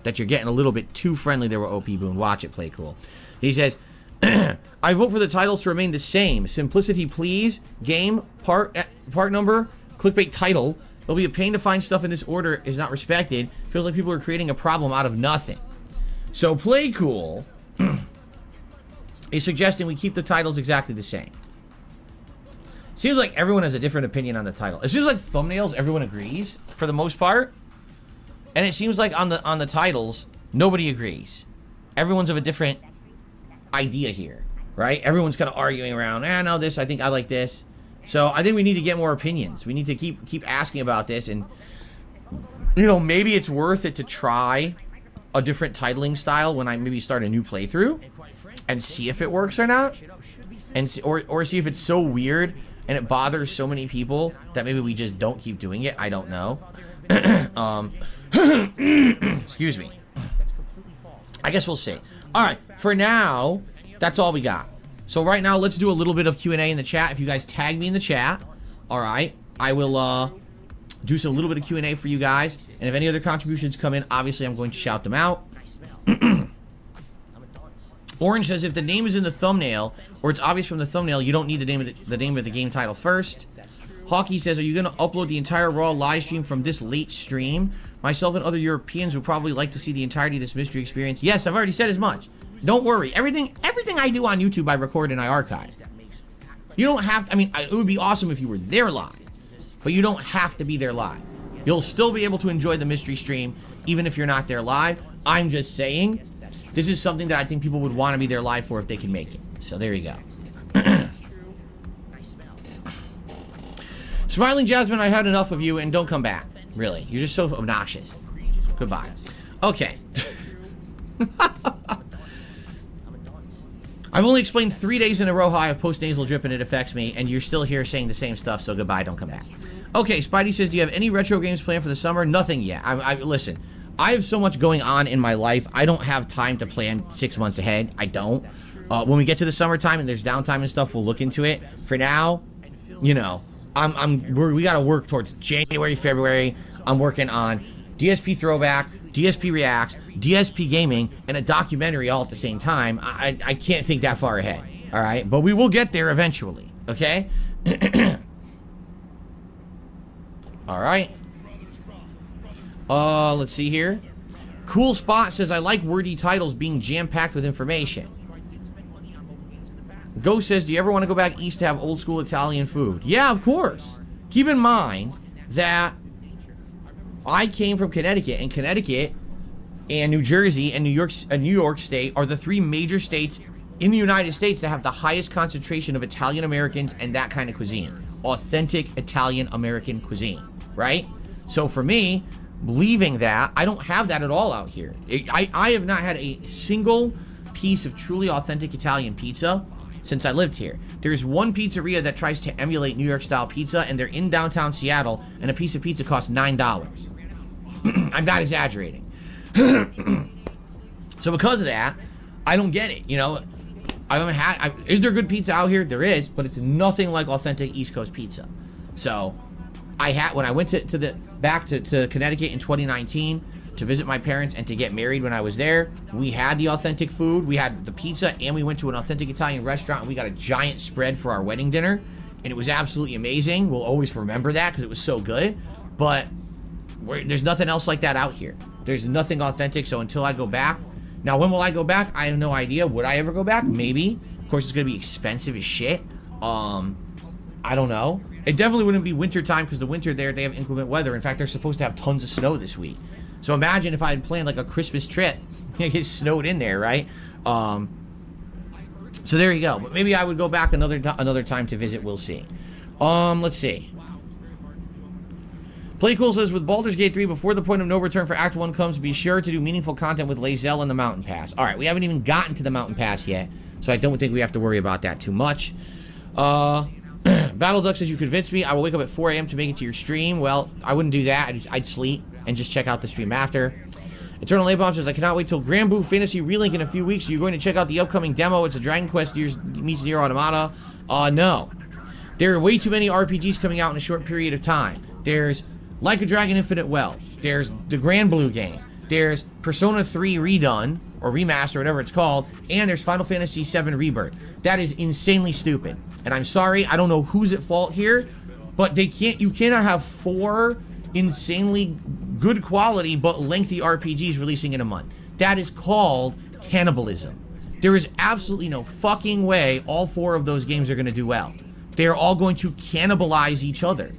that you're getting a little bit too friendly there with OP Boone. Watch it, play cool. He says, I vote for the titles to remain the same. Simplicity, please. Game, part number, clickbait title. It'll be a pain to find stuff in this order is not respected. Feels like people are creating a problem out of nothing. So play cool is suggesting we keep the titles exactly the same. Seems like everyone has a different opinion on the title. It seems like thumbnails, everyone agrees for the most part. And it seems like on the titles, nobody agrees. Everyone's of a different idea here, right? Everyone's kind of arguing around, no, this, I think I like this. So I think we need to get more opinions. We need to keep asking about this, and you know, maybe it's worth it to try a different titling style when I maybe start a new playthrough and see if it works or not, and see, or see if it's so weird and it bothers so many people that maybe we just don't keep doing it. I don't know. Excuse me. I guess we'll see. All right, for now, that's all we got. So right now, let's do a little bit of Q&A in the chat. If you guys tag me in the chat, all right, I will do some little bit of Q&A for you guys. And if any other contributions come in, obviously I'm going to shout them out. Orange says if the name is in the thumbnail, or it's obvious from the thumbnail, you don't need the name of the game title first. Hawkey says, are you going to upload the entire Raw live stream from this late stream? Myself and other Europeans would probably like to see the entirety of this mystery experience. Yes, I've already said as much. Don't worry. Everything I do on YouTube, I record and I archive. You don't have to, I mean, it would be awesome if you were there live, but you don't have to be there live. You'll still be able to enjoy the mystery stream, even if you're not there live. I'm just saying, this is something that I think people would want to be there live for if they can make it. So there you go. Smiling Jasmine, I had enough of you, and don't come back. Really, you're just so obnoxious. Goodbye. Okay. I've only explained 3 days in a row how I have post-nasal drip and it affects me, and you're still here saying the same stuff, so goodbye, don't come back. Okay, Spidey says, do you have any retro games planned for the summer? Nothing yet. Listen, I have so much going on in my life, I don't have time to plan 6 months ahead. I don't. When we get to the summertime and there's downtime and stuff, we'll look into it. For now, you know, we gotta work towards January, February. I'm working on DSP Throwback, DSP Reacts, DSP Gaming, and a documentary all at the same time. I can't think that far ahead, all right? But we will get there eventually, okay? All right. Let's see here. Cool Spot says, I like wordy titles being jam-packed with information. Ghost says, do you ever want to go back east to have old-school Italian food? Yeah, of course. Keep in mind that I came from Connecticut, and Connecticut and New Jersey and New York State are the three major states in the United States that have the highest concentration of Italian Americans and that kind of cuisine. Authentic Italian American cuisine, right? So for me, leaving that, I don't have that at all out here. I have not had a single piece of truly authentic Italian pizza since I lived here. There's one pizzeria that tries to emulate New York style pizza, and they're in downtown Seattle, and a piece of pizza costs $9. I'm not exaggerating. So because of that, I don't get it, you know. I haven't had, is there good pizza out here? There is, but it's nothing like authentic East Coast pizza. So when I went back to Connecticut in 2019 to visit my parents and to get married when I was there, we had the authentic food, we had the pizza, and we went to an authentic Italian restaurant, and we got a giant spread for our wedding dinner, and it was absolutely amazing. We'll always remember that because it was so good. But there's nothing else like that out here. There's nothing authentic. So until I go back, now when will I go back? I have no idea. Would I ever go back? Maybe. Of course, it's gonna be expensive as shit. I don't know. It definitely wouldn't be winter time because the winter there, they have inclement weather. In fact, they're supposed to have tons of snow this week. So imagine if I had planned like a Christmas trip, it gets snowed in there, right? So there you go. But maybe I would go back another time to visit. We'll see. Let's see. Playcool says, with Baldur's Gate 3, before the point of no return for Act 1 comes, be sure to do meaningful content with Lae'zel and the Mountain Pass. All right, we haven't even gotten to the Mountain Pass yet, so I don't think we have to worry about that too much. Battle Duck says, you convinced me. I will wake up at 4 a.m. to make it to your stream. Well, I wouldn't do that. I'd sleep and just check out the stream after. Eternal Labomb says, I cannot wait till Grand Blue Fantasy Relink in a few weeks. Are you going to check out the upcoming demo? It's a Dragon Quest meets Nier Automata. No. There are way too many RPGs coming out in a short period of time. There's Like a Dragon Infinite Wealth. There's the Grand Blue game. There's Persona 3 Redone, or Remaster, whatever it's called. And there's Final Fantasy VII Rebirth. That is insanely stupid. And I'm sorry, I don't know who's at fault here, but you cannot have 4 insanely good quality but lengthy RPGs releasing in a month. That is called cannibalism. There is absolutely no fucking way all 4 of those games are going to do well. They are all going to cannibalize each other.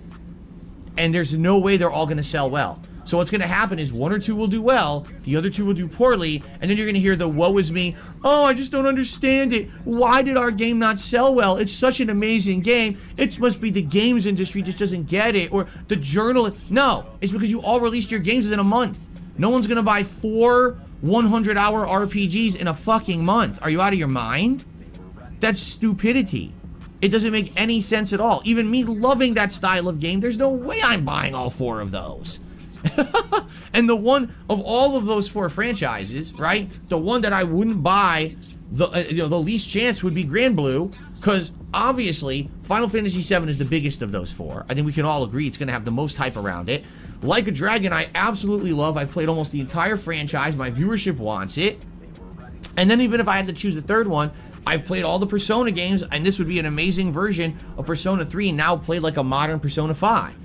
And there's no way they're all going to sell well. So what's going to happen is 1 or 2 will do well, the other 2 will do poorly, and then you're going to hear the woe is me, oh, I just don't understand it. Why did our game not sell well? It's such an amazing game. It must be the games industry just doesn't get it, or the journalist. No, it's because you all released your games within a month. No one's going to buy 4 100-hour RPGs in a fucking month. Are you out of your mind? That's stupidity. It doesn't make any sense at all. Even me loving that style of game, there's no way I'm buying all 4 of those. And the one of all of those 4 franchises, right? The one that I wouldn't buy the least chance would be Grand Blue, because obviously Final Fantasy VII is the biggest of those 4. I think we can all agree it's going to have the most hype around it. Like a Dragon, I absolutely love. I've played almost the entire franchise. My viewership wants it. And then even if I had to choose a third one, I've played all the Persona games, and this would be an amazing version of Persona 3, and now played like a modern Persona 5.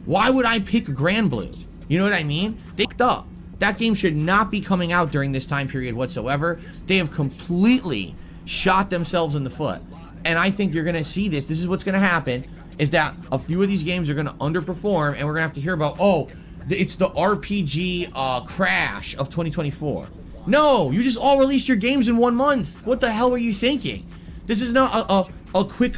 Why would I pick Grand Blue? You know what I mean? They fucked up. That game should not be coming out during this time period whatsoever. They have completely shot themselves in the foot. And I think you're going to see this. This is what's going to happen, is that a few of these games are going to underperform, and we're going to have to hear about, oh, it's the RPG crash of 2024. No, you just all released your games in 1 month. What the hell were you thinking? This is not a quick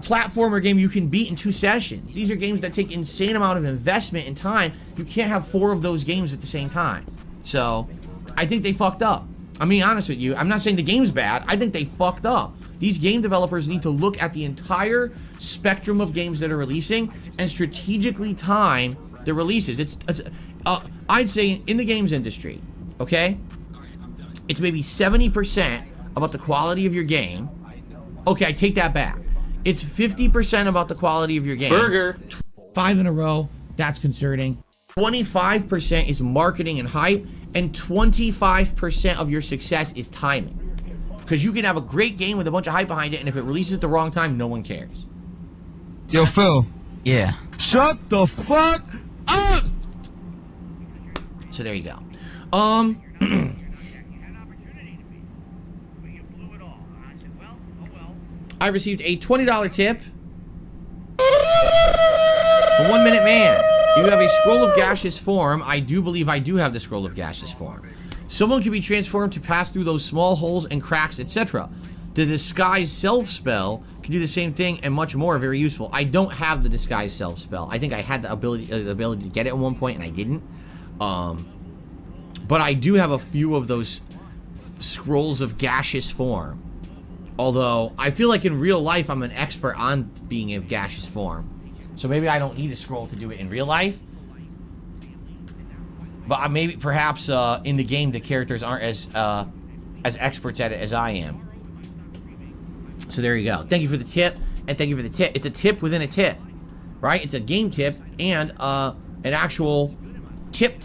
platformer game you can beat in 2 sessions. These are games that take insane amount of investment and time. You can't have 4 of those games at the same time. So, I think they fucked up. I'm being honest with you. I'm not saying the game's bad. I think they fucked up. These game developers need to look at the entire spectrum of games that are releasing and strategically time the releases. I'd say in the games industry, okay, it's maybe 70% about the quality of your game. Okay, I take that back. It's 50% about the quality of your game.
Burger.
5 in a row. That's concerning. 25% is marketing and hype, and 25% of your success is timing. Because you can have a great game with a bunch of hype behind it, and if it releases at the wrong time, no one cares.
Yo, Phil.
Yeah.
Shut the fuck up!
So there you go. I received a $20 tip for 1 Minute Man. You have a scroll of gaseous form. I do believe I do have the scroll of gaseous form. Someone can be transformed to pass through those small holes and cracks, etc. The disguise self spell can do the same thing and much more. Very useful. I don't have the disguise self spell. I think I had the ability to get it at one point and I didn't. But I do have a few of those scrolls of gaseous form. Although, I feel like in real life, I'm an expert on being of gaseous form. So maybe I don't need a scroll to do it in real life. But maybe, perhaps, in the game, the characters aren't as experts at it as I am. So there you go. Thank you for the tip, and thank you for the tip. It's a tip within a tip, right? It's a game tip and an actual tip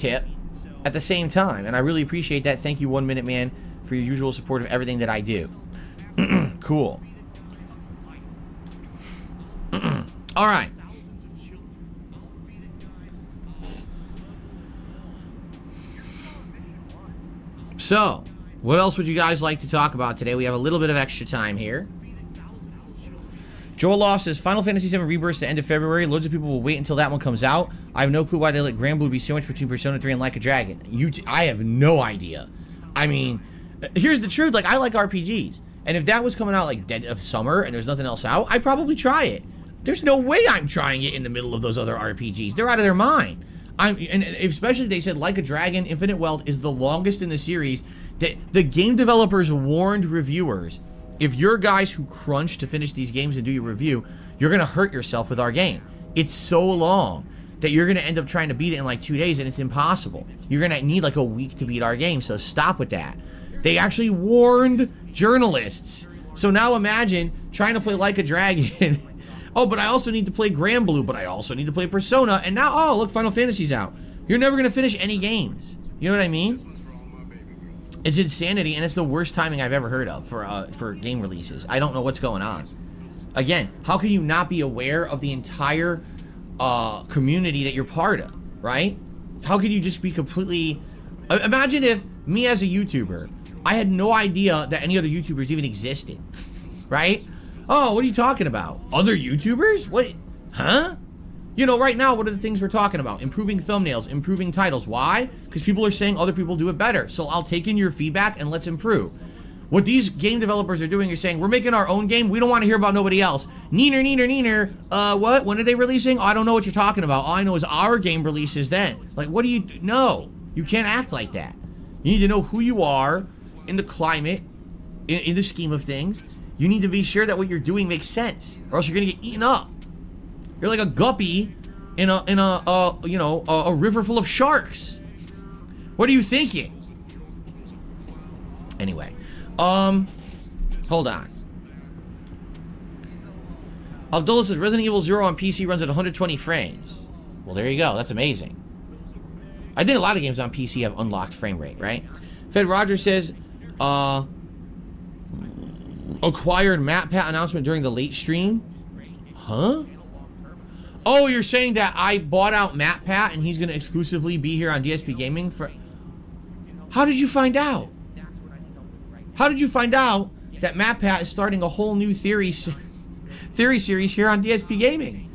at the same time. And I really appreciate that. Thank you, 1 Minute Man, for your usual support of everything that I do. Cool. All right. So, what else would you guys like to talk about today? We have a little bit of extra time here. Joel Loft says, Final Fantasy VII Rebirth the end of February. Loads of people will wait until that one comes out. I have no clue why they let Grand Blue be sandwiched between Persona 3 and Like a Dragon. I have no idea. I mean, here's the truth. Like, I like RPGs. And if that was coming out, like, dead of summer and there's nothing else out, I'd probably try it. There's no way I'm trying it in the middle of those other RPGs. They're out of their mind. And especially they said Like a Dragon Infinite Wealth is the longest in the series. The game developers warned reviewers, if you're guys who crunch to finish these games and do your review, you're going to hurt yourself with our game. It's so long that you're going to end up trying to beat it in like 2 days, and it's impossible. You're going to need like a week to beat our game, so stop with that. They actually warned journalists. So now imagine trying to play Like a Dragon Oh, but I also need to play Grand Blue, but I also need to play Persona, and now, oh, look, Final Fantasy's out. You're never going to finish any games. You know what I mean? It's insanity, and it's the worst timing I've ever heard of for game releases. I don't know what's going on. Again, how can you not be aware of the entire community that you're part of, right? How could you just be completely... Imagine if me as a YouTuber, I had no idea that any other YouTubers even existed, right? Oh, what are you talking about? Other YouTubers? What? Huh? You know, right now, what are the things we're talking about? Improving thumbnails, improving titles. Why? Because people are saying other people do it better. So I'll take in your feedback and let's improve. What these game developers are doing is saying, we're making our own game. We don't want to hear about nobody else. Neener, neener, neener. What? When are they releasing? Oh, I don't know what you're talking about. All I know is our game releases then. Like, what do you do? No, you can't act like that. You need to know who you are in the climate, in the scheme of things. You need to be sure that what you're doing makes sense, or else you're gonna get eaten up. You're like a guppy in a river full of sharks. What are you thinking? Anyway, hold on. Abdullah says Resident Evil 0 on PC runs at 120 frames. Well, there you go. That's amazing. I think a lot of games on PC have unlocked frame rate, right? Fed Rogers says, acquired MatPat announcement during the late stream. Huh? Oh, you're saying that I bought out MatPat and he's going to exclusively be here on DSP Gaming for... How did you find out? How did you find out that MatPat is starting a whole new theory series here on DSP Gaming?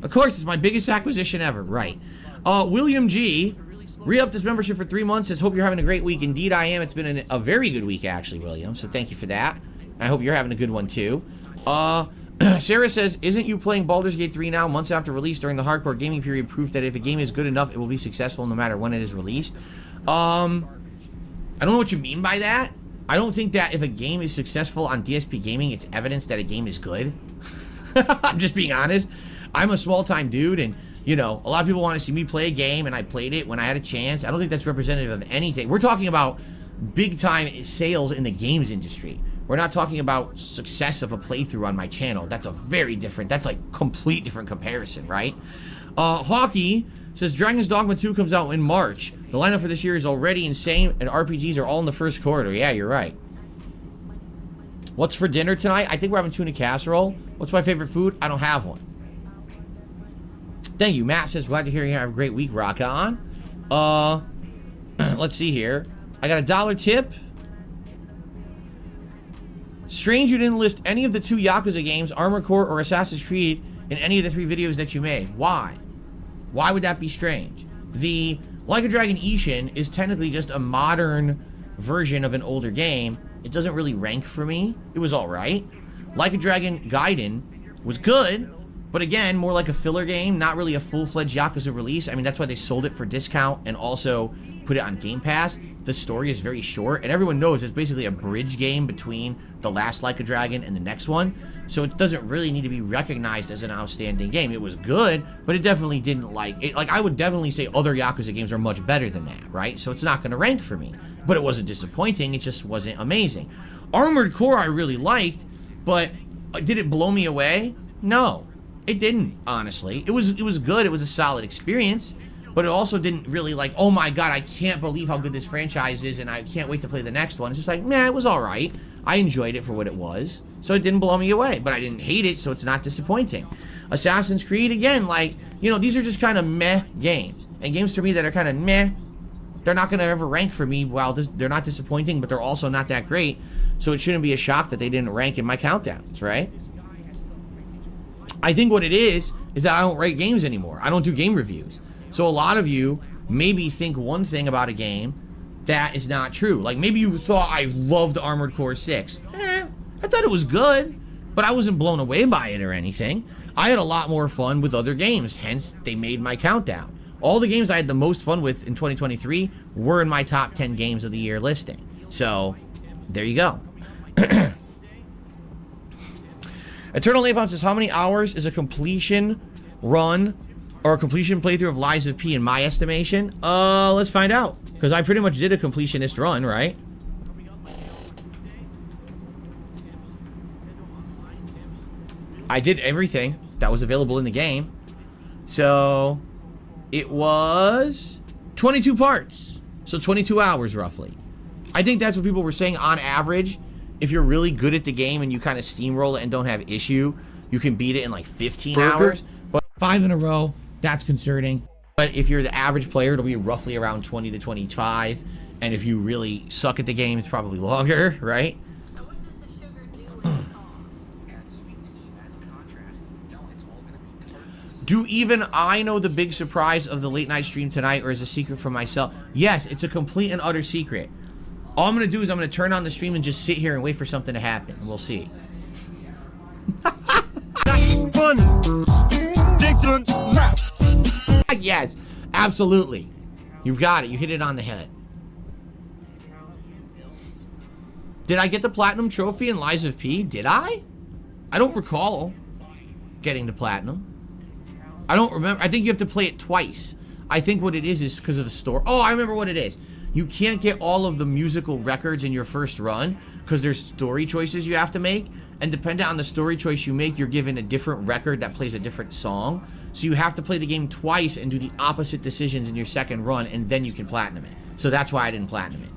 Of course, it's my biggest acquisition ever, right? William G. Re-upped his membership for 3 months. Says, hope you're having a great week. Indeed, I am. It's been a very good week, actually, William. So thank you for that. I hope you're having a good one, too. Sarah says, isn't you playing Baldur's Gate 3 now, months after release during the hardcore gaming period, proof that if a game is good enough, it will be successful no matter when it is released? I don't know what you mean by that. I don't think that if a game is successful on DSP Gaming, it's evidence that a game is good. I'm just being honest. I'm a small-time dude, and, you know, a lot of people want to see me play a game, and I played it when I had a chance. I don't think that's representative of anything. We're talking about big-time sales in the games industry. We're not talking about success of a playthrough on my channel. That's a very different, that's like complete different comparison, right? Hawkey says Dragon's Dogma 2 comes out in March. The lineup for this year is already insane, and RPGs are all in the first quarter. Yeah, you're right. What's for dinner tonight? I think we're having tuna casserole. What's my favorite food? I don't have one. Thank you. Matt says, glad to hear you have a great week. Rock on. Let's see here. I got a $1 tip. Strange you didn't list any of the 2 Yakuza games, Armored Core or Assassin's Creed, in any of the 3 videos that you made. Why? Why would that be strange? The Like a Dragon Ishin is technically just a modern version of an older game. It doesn't really rank for me. It was alright. Like a Dragon Gaiden was good, but again, more like a filler game, not really a full-fledged Yakuza release. I mean, that's why they sold it for discount and also put it on Game Pass. The story is very short, and everyone knows it's basically a bridge game between the last Like a Dragon and the next one. So it doesn't really need to be recognized as an outstanding game. It was good, but it definitely didn't like I would definitely say other Yakuza games are much better than that, right? So it's not going to rank for me. But it wasn't disappointing, it just wasn't amazing. Armored Core I really liked, but did it blow me away? No. It didn't, honestly. It was good. It was a solid experience, but it also didn't really like, oh my god, I can't believe how good this franchise is, and I can't wait to play the next one. It's just like, meh, it was alright. I enjoyed it for what it was, so it didn't blow me away, but I didn't hate it, so it's not disappointing. Assassin's Creed, again, like, you know, these are just kind of meh games, and games for me that are kind of meh, they're not going to ever rank for me. While they're not disappointing, but they're also not that great, so it shouldn't be a shock that they didn't rank in my countdowns, right? I think what it is that I don't rate games anymore. I don't do game reviews. So a lot of you maybe think one thing about a game that is not true. Like maybe you thought I loved Armored Core 6. I thought it was good, but I wasn't blown away by it or anything. I had a lot more fun with other games, hence they made my countdown. All the games I had the most fun with in 2023 were in my top 10 games of the year listing. So there you go. Eternal Napalm says, how many hours is a completion run or a completion playthrough of Lies of P in my estimation? Let's find out. Because I pretty much did a completionist run, right? I did everything that was available in the game. So it was 22 parts. So 22 hours roughly. I think that's what people were saying on average. If you're really good at the game and you kind of steamroll it and don't have issue, you can beat it in like 15 hours. But 5 in a row, that's concerning. But if you're the average player, it'll be roughly around 20 to 25. And if you really suck at the game, it's probably longer, right? Do even I know the big surprise of the late night stream tonight, or is it a secret from myself? Yes, it's a complete and utter secret. All I'm going to do is I'm going to turn on the stream and just sit here and wait for something to happen. And we'll see. Yes, absolutely. You've got it. You hit it on the head. Did I get the platinum trophy in Lies of P? Did I? I don't recall getting the platinum. I don't remember. I think you have to play it twice. I think what it is because of the story. Oh, I remember what it is. You can't get all of the musical records in your first run because there's story choices you have to make. And depending on the story choice you make, you're given a different record that plays a different song. So you have to play the game twice and do the opposite decisions in your second run, and then you can platinum it. So that's why I didn't platinum it.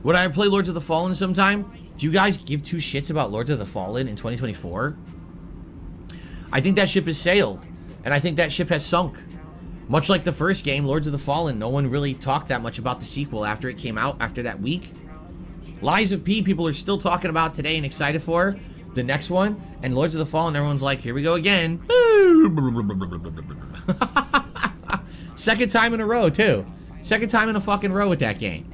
Would I play Lords of the Fallen sometime? Do you guys give two shits about Lords of the Fallen in 2024? I think that ship has sailed. And I think that ship has sunk. Much like the first game, Lords of the Fallen, no one really talked that much about the sequel after it came out, after that week. Lies of P, people are still talking about today and excited for the next one. And Lords of the Fallen, everyone's like, here we go again. Second time in a row, too. Second time in a fucking row with that game.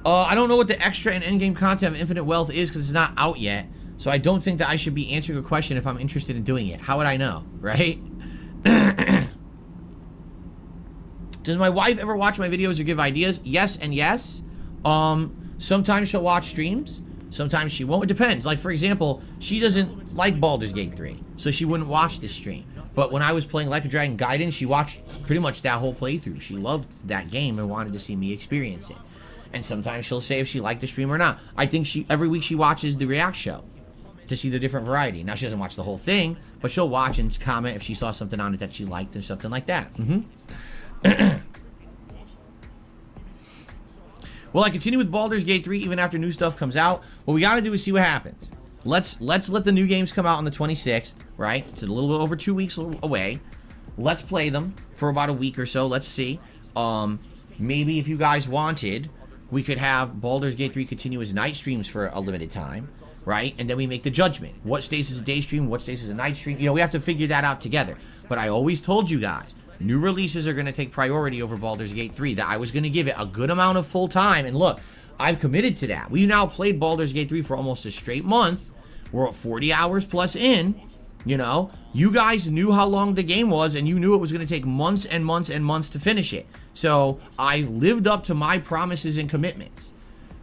I don't know what the extra and endgame content of Infinite Wealth is because it's not out yet. So I don't think that I should be answering a question if I'm interested in doing it. How would I know, right? Does my wife ever watch my videos or give ideas? Yes and yes. Sometimes she'll watch streams. Sometimes she won't. It depends. Like, for example, she doesn't like Baldur's Gate 3. So she wouldn't watch this stream. But when I was playing Like a Dragon Gaiden, she watched pretty much that whole playthrough. She loved that game and wanted to see me experience it. And sometimes she'll say if she liked the stream or not. I think every week she watches the React show to see the different variety. Now, she doesn't watch the whole thing, but she'll watch and comment if she saw something on it that she liked or something like that. Will I continue with Baldur's Gate 3 even after new stuff comes out? What we got to do is see what happens. Let's let the new games come out on the 26th, right? It's a little bit over 2 weeks away. Let's play them for about a week or so. Let's see. Maybe if you guys wanted, we could have Baldur's Gate 3 continue as night streams for a limited time, right? And then we make the judgment. What stays as a day stream? What stays as a night stream? You know, we have to figure that out together. But I always told you guys, new releases are going to take priority over Baldur's Gate 3. That I was going to give it a good amount of full time. And look, I've committed to that. We've now played Baldur's Gate 3 for almost a straight month. We're at 40 hours plus in. You know, you guys knew how long the game was, and you knew it was going to take months and months and months to finish it. So I lived up to my promises and commitments.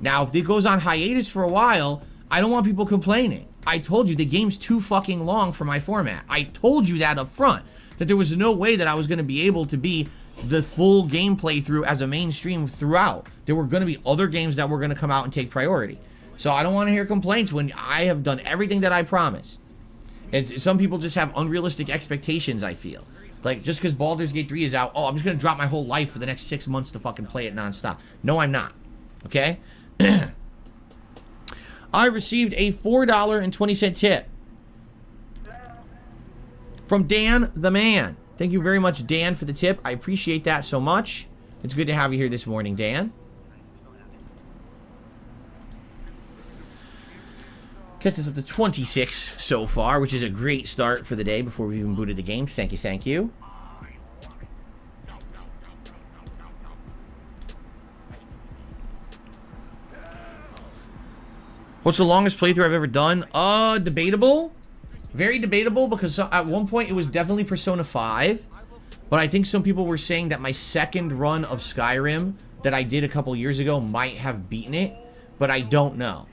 Now, if it goes on hiatus for a while, I don't want people complaining. I told you the game's too fucking long for my format. I told you that up front, that there was no way that I was going to be able to be the full gameplay through as a mainstream throughout. There were going to be other games that were going to come out and take priority. So I don't want to hear complaints when I have done everything that I promised. Some people just have unrealistic expectations, I feel. Like, just because Baldur's Gate 3 is out, oh, I'm just going to drop my whole life for the next 6 months to fucking play it nonstop. No, I'm not. Okay? I received a $4.20 tip from Dan the Man. Thank you very much, Dan, for the tip. I appreciate that so much. It's good to have you here this morning, Dan. Gets us up to 26 so far, which is a great start for the day before we even booted the game. Thank you, thank you. What's the longest playthrough I've ever done? Debatable. Very debatable, because at one point it was definitely Persona 5. But I think some people were saying that my second run of Skyrim that I did a couple years ago might have beaten it. But I don't know.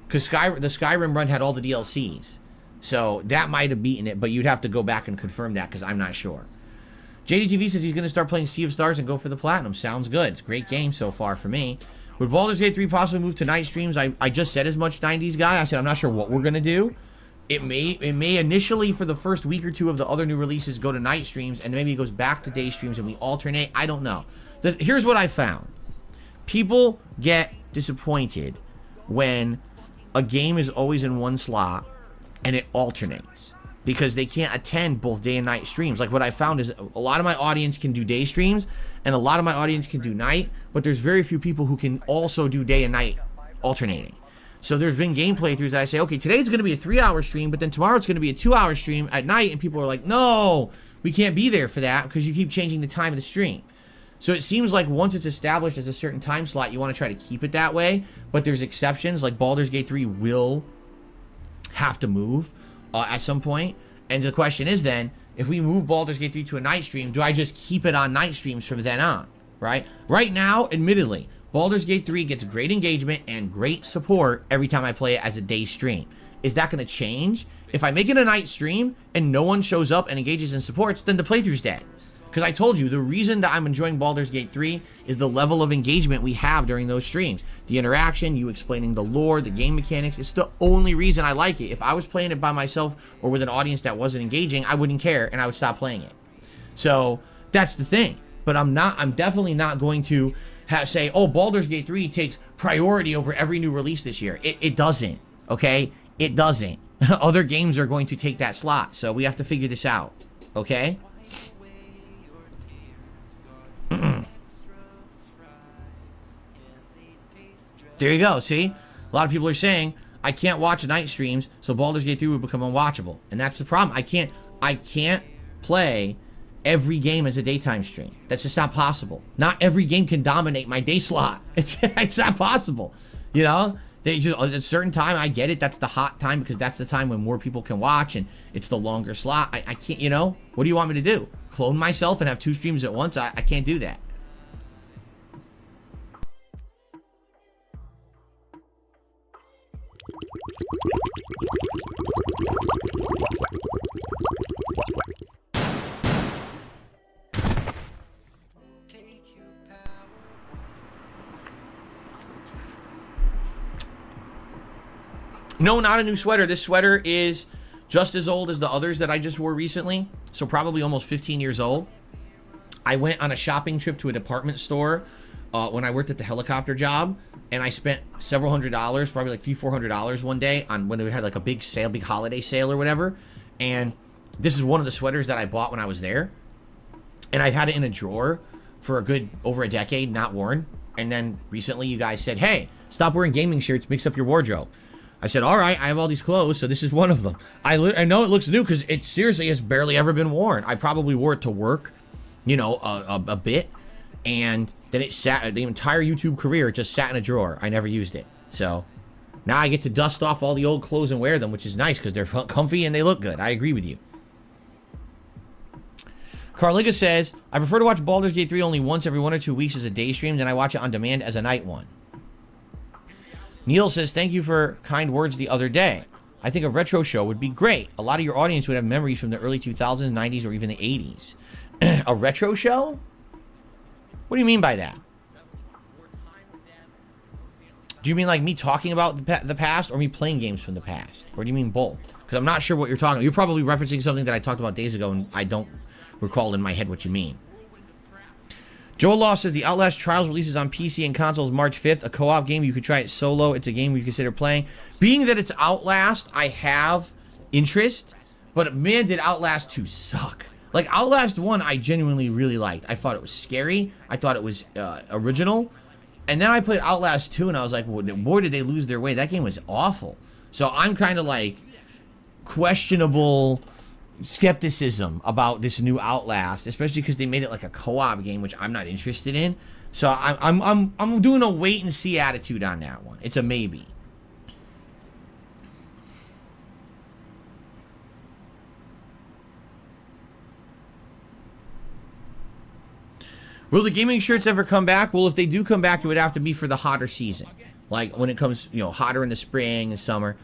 Because the Skyrim run had all the DLCs. So that might have beaten it, but you'd have to go back and confirm that because I'm not sure. JDTV says he's going to start playing Sea of Stars and go for the platinum. Sounds good. It's a great game so far for me. Would Baldur's Gate 3 possibly move to night streams? I just said as much, 90s guy. I said I'm not sure what we're going to do. It may initially for the first week or two of the other new releases go to night streams, and then maybe it goes back to day streams and we alternate. I don't know. Here's what I found. People get disappointed when a game is always in one slot and it alternates because they can't attend both day and night streams. Like what I found is a lot of my audience can do day streams and a lot of my audience can do night, but there's very few people who can also do day and night alternating. So there's been game playthroughs that I say, okay, today's going to be a 3-hour stream, but then tomorrow it's going to be a 2-hour stream at night, and people are like, no, we can't be there for that because you keep changing the time of the stream. So it seems like once it's established as a certain time slot, you want to try to keep it that way, but there's exceptions, like Baldur's Gate 3 will have to move at some point. And the question is then, if we move Baldur's Gate 3 to a night stream, do I just keep it on night streams from then on, right? Right now, admittedly, Baldur's Gate 3 gets great engagement and great support every time I play it as a day stream. Is that going to change? If I make it a night stream and no one shows up and engages and supports, then the playthrough's dead. Because I told you, the reason that I'm enjoying Baldur's Gate 3 is the level of engagement we have during those streams. The interaction, you explaining the lore, the game mechanics, it's the only reason I like it. If I was playing it by myself or with an audience that wasn't engaging, I wouldn't care and I would stop playing it. So that's the thing. But I'm definitely not going to say, oh, Baldur's Gate 3 takes priority over every new release this year. It doesn't, okay? It doesn't. Other games are going to take that slot, so we have to figure this out, okay? There you go, see? A lot of people are saying, I can't watch night streams, so Baldur's Gate 3 would become unwatchable. And that's the problem. I can't play every game as a daytime stream. That's just not possible. Not every game can dominate my day slot. It's not possible. You know? They just, at a certain time, I get it. That's the hot time because that's the time when more people can watch and it's the longer slot. I can't, you know? What do you want me to do? Clone myself and have 2 streams at once? I can't do that. No, not a new sweater. This sweater is just as old as the others that I just wore recently. So probably almost 15 years old. I went on a shopping trip to a department store when I worked at the helicopter job. And I spent several $100s, probably like $300-400 one day on when they had like a big sale, big holiday sale or whatever. And this is one of the sweaters that I bought when I was there. And I've had it in a drawer for over a decade, not worn. And then recently you guys said, hey, stop wearing gaming shirts, mix up your wardrobe. I said, all right, I have all these clothes, so this is one of them. I know it looks new because it seriously has barely ever been worn. I probably wore it to work, you know, a bit. And then it sat, the entire YouTube career, it just sat in a drawer. I never used it. So now I get to dust off all the old clothes and wear them, which is nice because they're comfy and they look good. I agree with you. Carliga says, I prefer to watch Baldur's Gate 3 only once every 1 or 2 weeks as a day stream, then I watch it on demand as a night one. Neil says, thank you for kind words the other day. I think a retro show would be great. A lot of your audience would have memories from the early 2000s, 90s, or even the 80s. A retro show? What do you mean by that? Do you mean like me talking about the past or me playing games from the past? Or do you mean both? Because I'm not sure what you're talking about. You're probably referencing something that I talked about days ago and I don't recall in my head what you mean. Joel Law says the Outlast Trials releases on PC and consoles March 5th. A co-op game. You could try it solo. It's a game we consider playing. Being that it's Outlast, I have interest. But man, did Outlast 2 suck. Like Outlast 1, I genuinely really liked. I thought it was scary. I thought it was original. And then I played Outlast 2 and I was like, well, boy, did they lose their way. That game was awful. So I'm kind of like questionable skepticism about this new Outlast, especially because they made it like a co-op game, which I'm not interested in. So I'm doing a wait and see attitude on that one. It's a maybe. Will the gaming shirts ever come back? Well, if they do come back, it would have to be for the hotter season. Like when it comes, you know, hotter in the spring and summer.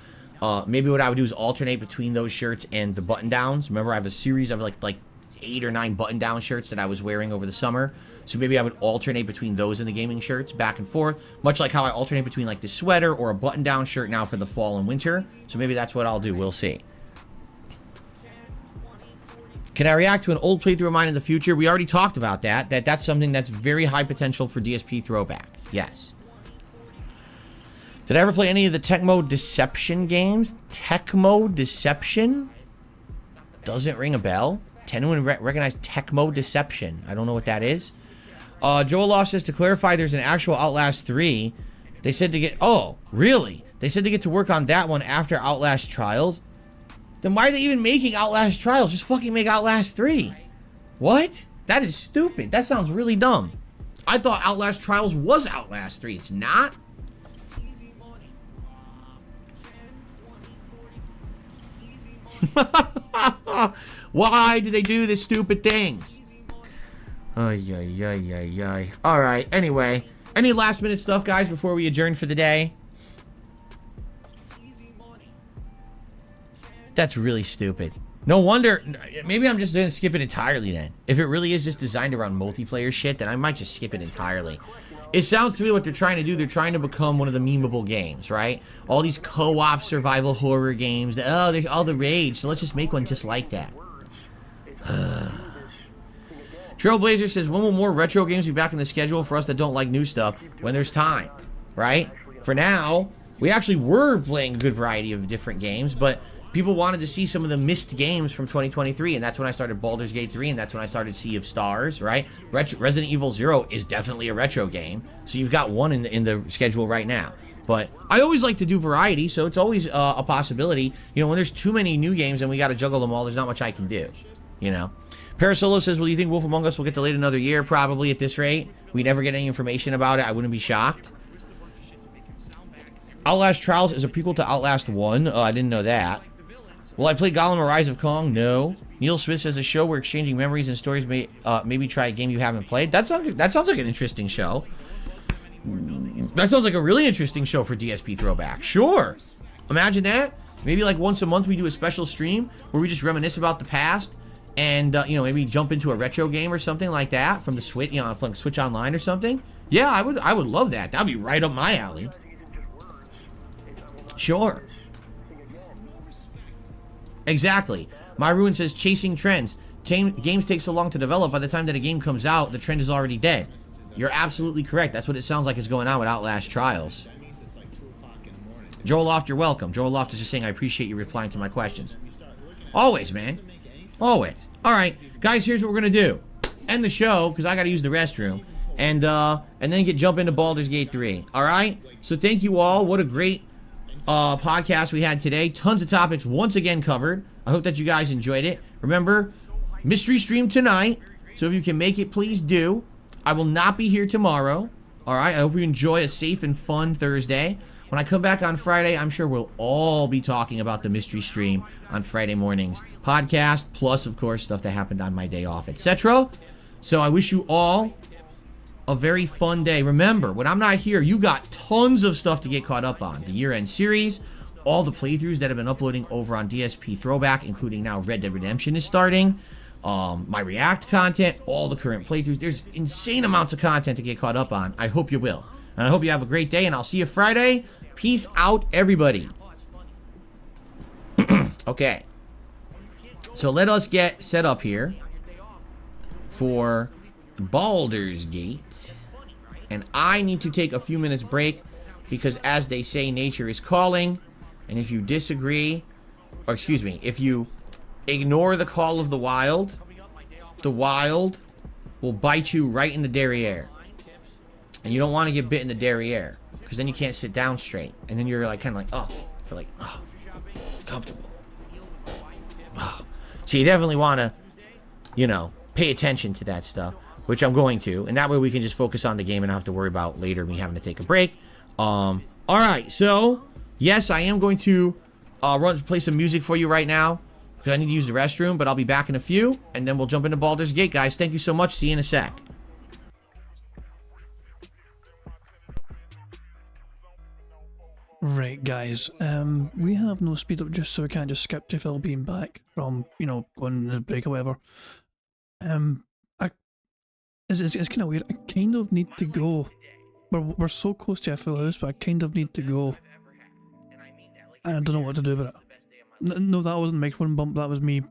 Maybe what I would do is alternate between those shirts and the button downs. Remember, I have a series of like 8 or 9 button down shirts that I was wearing over the summer. So maybe I would alternate between those and the gaming shirts back and forth, much like how I alternate between like the sweater or a button down shirt now for the fall and winter. So maybe that's what I'll do. We'll see. Can I react to an old playthrough of mine in the future? We already talked about that. That's something that's very high potential for DSP Throwback. Yes. Did I ever play any of the Tecmo Deception games? Tecmo Deception? Doesn't ring a bell. Anyone recognize Tecmo Deception? I don't know what that is. Joel Loft says, to clarify, there's an actual Outlast 3. They said to get... Oh, really? They said to get to work on that one after Outlast Trials? Then why are they even making Outlast Trials? Just fucking make Outlast 3. What? That is stupid. That sounds really dumb. I thought Outlast Trials was Outlast 3. It's not? Why do they do this stupid things? Alright, anyway. Any last minute stuff, guys, before we adjourn for the day? That's really stupid. No wonder. Maybe I'm just gonna skip it entirely then. If it really is just designed around multiplayer shit, then I might just skip it entirely. It sounds to me what they're trying to do. They're trying to become one of the memeable games, right? All these co-op survival horror games. Oh, there's all the rage. So let's just make one just like that. Trailblazer says, when will more retro games be back in the schedule for us that don't like new stuff? When there's time, right? For now, we actually were playing a good variety of different games, but people wanted to see some of the missed games from 2023, and that's when I started Baldur's Gate 3, and that's when I started Sea of Stars, right? Resident Evil 0 is definitely a retro game, so you've got one in the schedule right now. But I always like to do variety, so it's always a possibility. You know, when there's too many new games and we got to juggle them all, there's not much I can do, you know? Parasolo says, well, you think Wolf Among Us will get delayed another year? Probably at this rate. We never get any information about it. I wouldn't be shocked. Outlast Trials is a prequel to Outlast 1. Oh, I didn't know that. Will I play Gollum or Rise of Kong? No. Neil Smith says, a show where exchanging memories and stories may maybe try a game you haven't played. That sounds like an interesting show. That sounds like a really interesting show for DSP Throwback. Sure. Imagine that. Maybe like once a month we do a special stream where we just reminisce about the past and, you know, maybe jump into a retro game or something like that from the Switch, you know, from Switch Online or something. Yeah, I would love that. That'd be right up my alley. Sure. Exactly. My Ruin says, chasing trends. Games take so long to develop. By the time that a game comes out, the trend is already dead. You're absolutely correct. That's what it sounds like is going on with Outlast Trials. Joel Loft, you're welcome. Joel Loft is just saying, I appreciate you replying to my questions. Always, man. Always. All right, guys, here's what we're going to do. End the show, because I got to use the restroom. And then jump into Baldur's Gate 3. All right? So thank you all. What a great podcast we had today. Tons of topics once again covered. I hope that you guys enjoyed it. Remember, mystery stream tonight. So if you can make it, please do. I will not be here tomorrow. All right? I hope you enjoy a safe and fun Thursday. When I come back on Friday, I'm sure we'll all be talking about the mystery stream on Friday morning's podcast, plus, of course, stuff that happened on my day off, etc. So I wish you all a very fun day. Remember, when I'm not here, you got tons of stuff to get caught up on. The year-end series, all the playthroughs that have been uploading over on DSP Throwback, including now Red Dead Redemption is starting. My React content, all the current playthroughs. There's insane amounts of content to get caught up on. I hope you will. And I hope you have a great day, and I'll see you Friday. Peace out, everybody. Okay. So let us get set up here for Baldur's Gate. And I need to take a few minutes break because, as they say, nature is calling. And if you disagree, or excuse me, if you ignore the call of the wild will bite you right in the derriere. And you don't want to get bit in the derriere, because then you can't sit down straight. And then you're like, kind of like, comfortable. Oh. So you definitely want to, you know, pay attention to that stuff, which I'm going to. And that way we can just focus on the game and not have to worry about later me having to take a break. All right, so, yes, I am going to play some music for you right now, because I need to use the restroom, but I'll be back in a few, and then we'll jump into Baldur's Gate, guys. Thank you so much. See you in a sec.
Right, guys. We have no speed up just so we can't just skip to Phil being back from, you know, going on his break or whatever. It's kind of weird. I kind of need to go. We're so close to a full house, but I kind of need to go. I don't know what to do about it. No, that wasn't the microphone bump. That was me.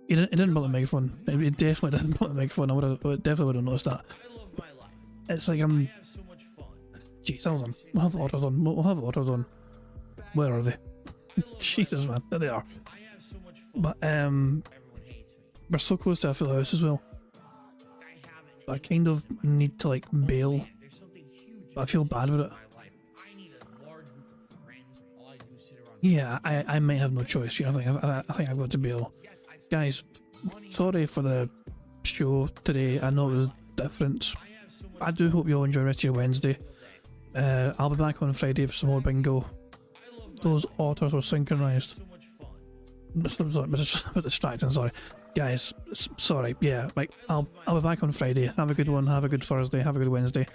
It didn't bump the microphone. It definitely didn't bump the microphone. I definitely would have noticed that. It's like I'm. Jeez, hold on. We'll have orders on. We'll have orders on. Where are they? Jesus, man, there they are. But we're so close to a full house as well. I kind of need to like bail, but I feel bad with it. Yeah, I might have no choice. You know, I think I've got to bail. Guys, sorry for the show today. I know it was different. I do hope you all enjoy the rest of your Wednesday. I'll be back on Friday for some more bingo. Those otters were synchronised. Sorry, but distracting, sorry. Guys, sorry, yeah, like, I'll be back on Friday. Have a good one, have a good Thursday, have a good Wednesday.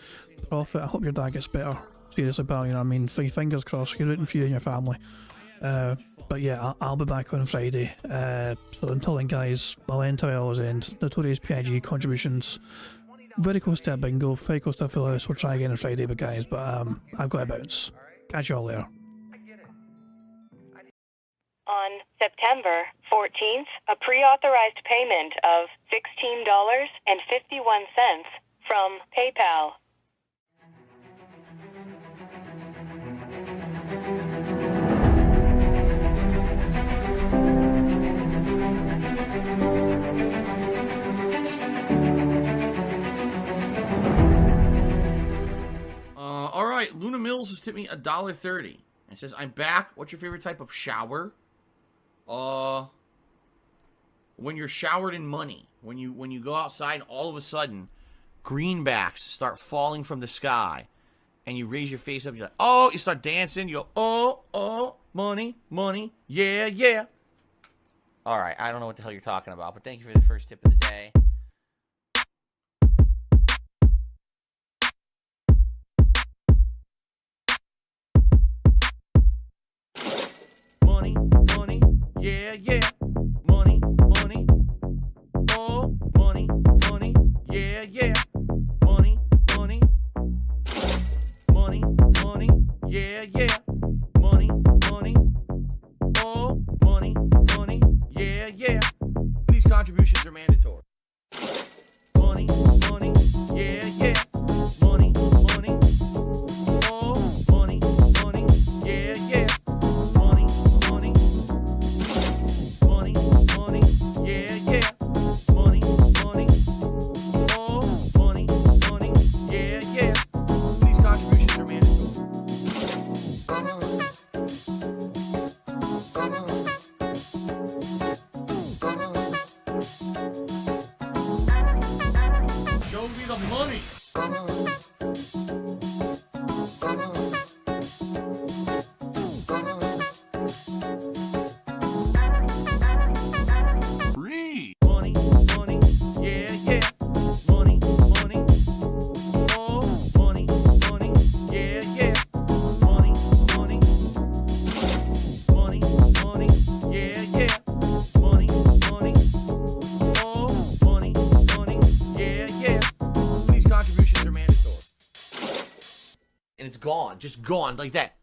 Prophet, I hope your dad gets better. Seriously, pal, you know what I mean? Fingers crossed, you're rooting for you and your family. But yeah, I'll be back on Friday. So until then, guys, I'll end how I always end. Notorious PIG contributions. Very close to a bingo, very close to a full house. We'll try again on Friday, but guys, I've got to bounce. Catch you all later.
On September 14th, a pre-authorized payment of $16.51 from PayPal.
All right, Luna Mills has tipped me $1.30. It says, "I'm back. What's your favorite type of shower?" When you're showered in money, when you go outside and all of a sudden greenbacks start falling from the sky and you raise your face up, you're like, oh, you start dancing, you go, oh, money, money, yeah, yeah. All right, I don't know what the hell you're talking about, but thank you for the first tip of the day. Money, money, yeah, yeah. Money, money, oh, money, money, yeah, yeah. Money, money, money, money, yeah, yeah. Money, money, oh, money, money, yeah, yeah. These contributions are mandatory. Money, money, yeah, yeah. Money, money, oh, money, money, yeah, yeah. Money, money, money, money, yeah, yeah. Money, money, oh, money, money, yeah, yeah. These contributions are mandatory. Show me the money. Free. Money, money, yeah, yeah. Money, money, oh, money, money, yeah, yeah. Money, money, money, money, yeah, yeah. Money, money, oh, money, money, yeah, yeah. These contributions are mandatory. And it's gone, just gone like that.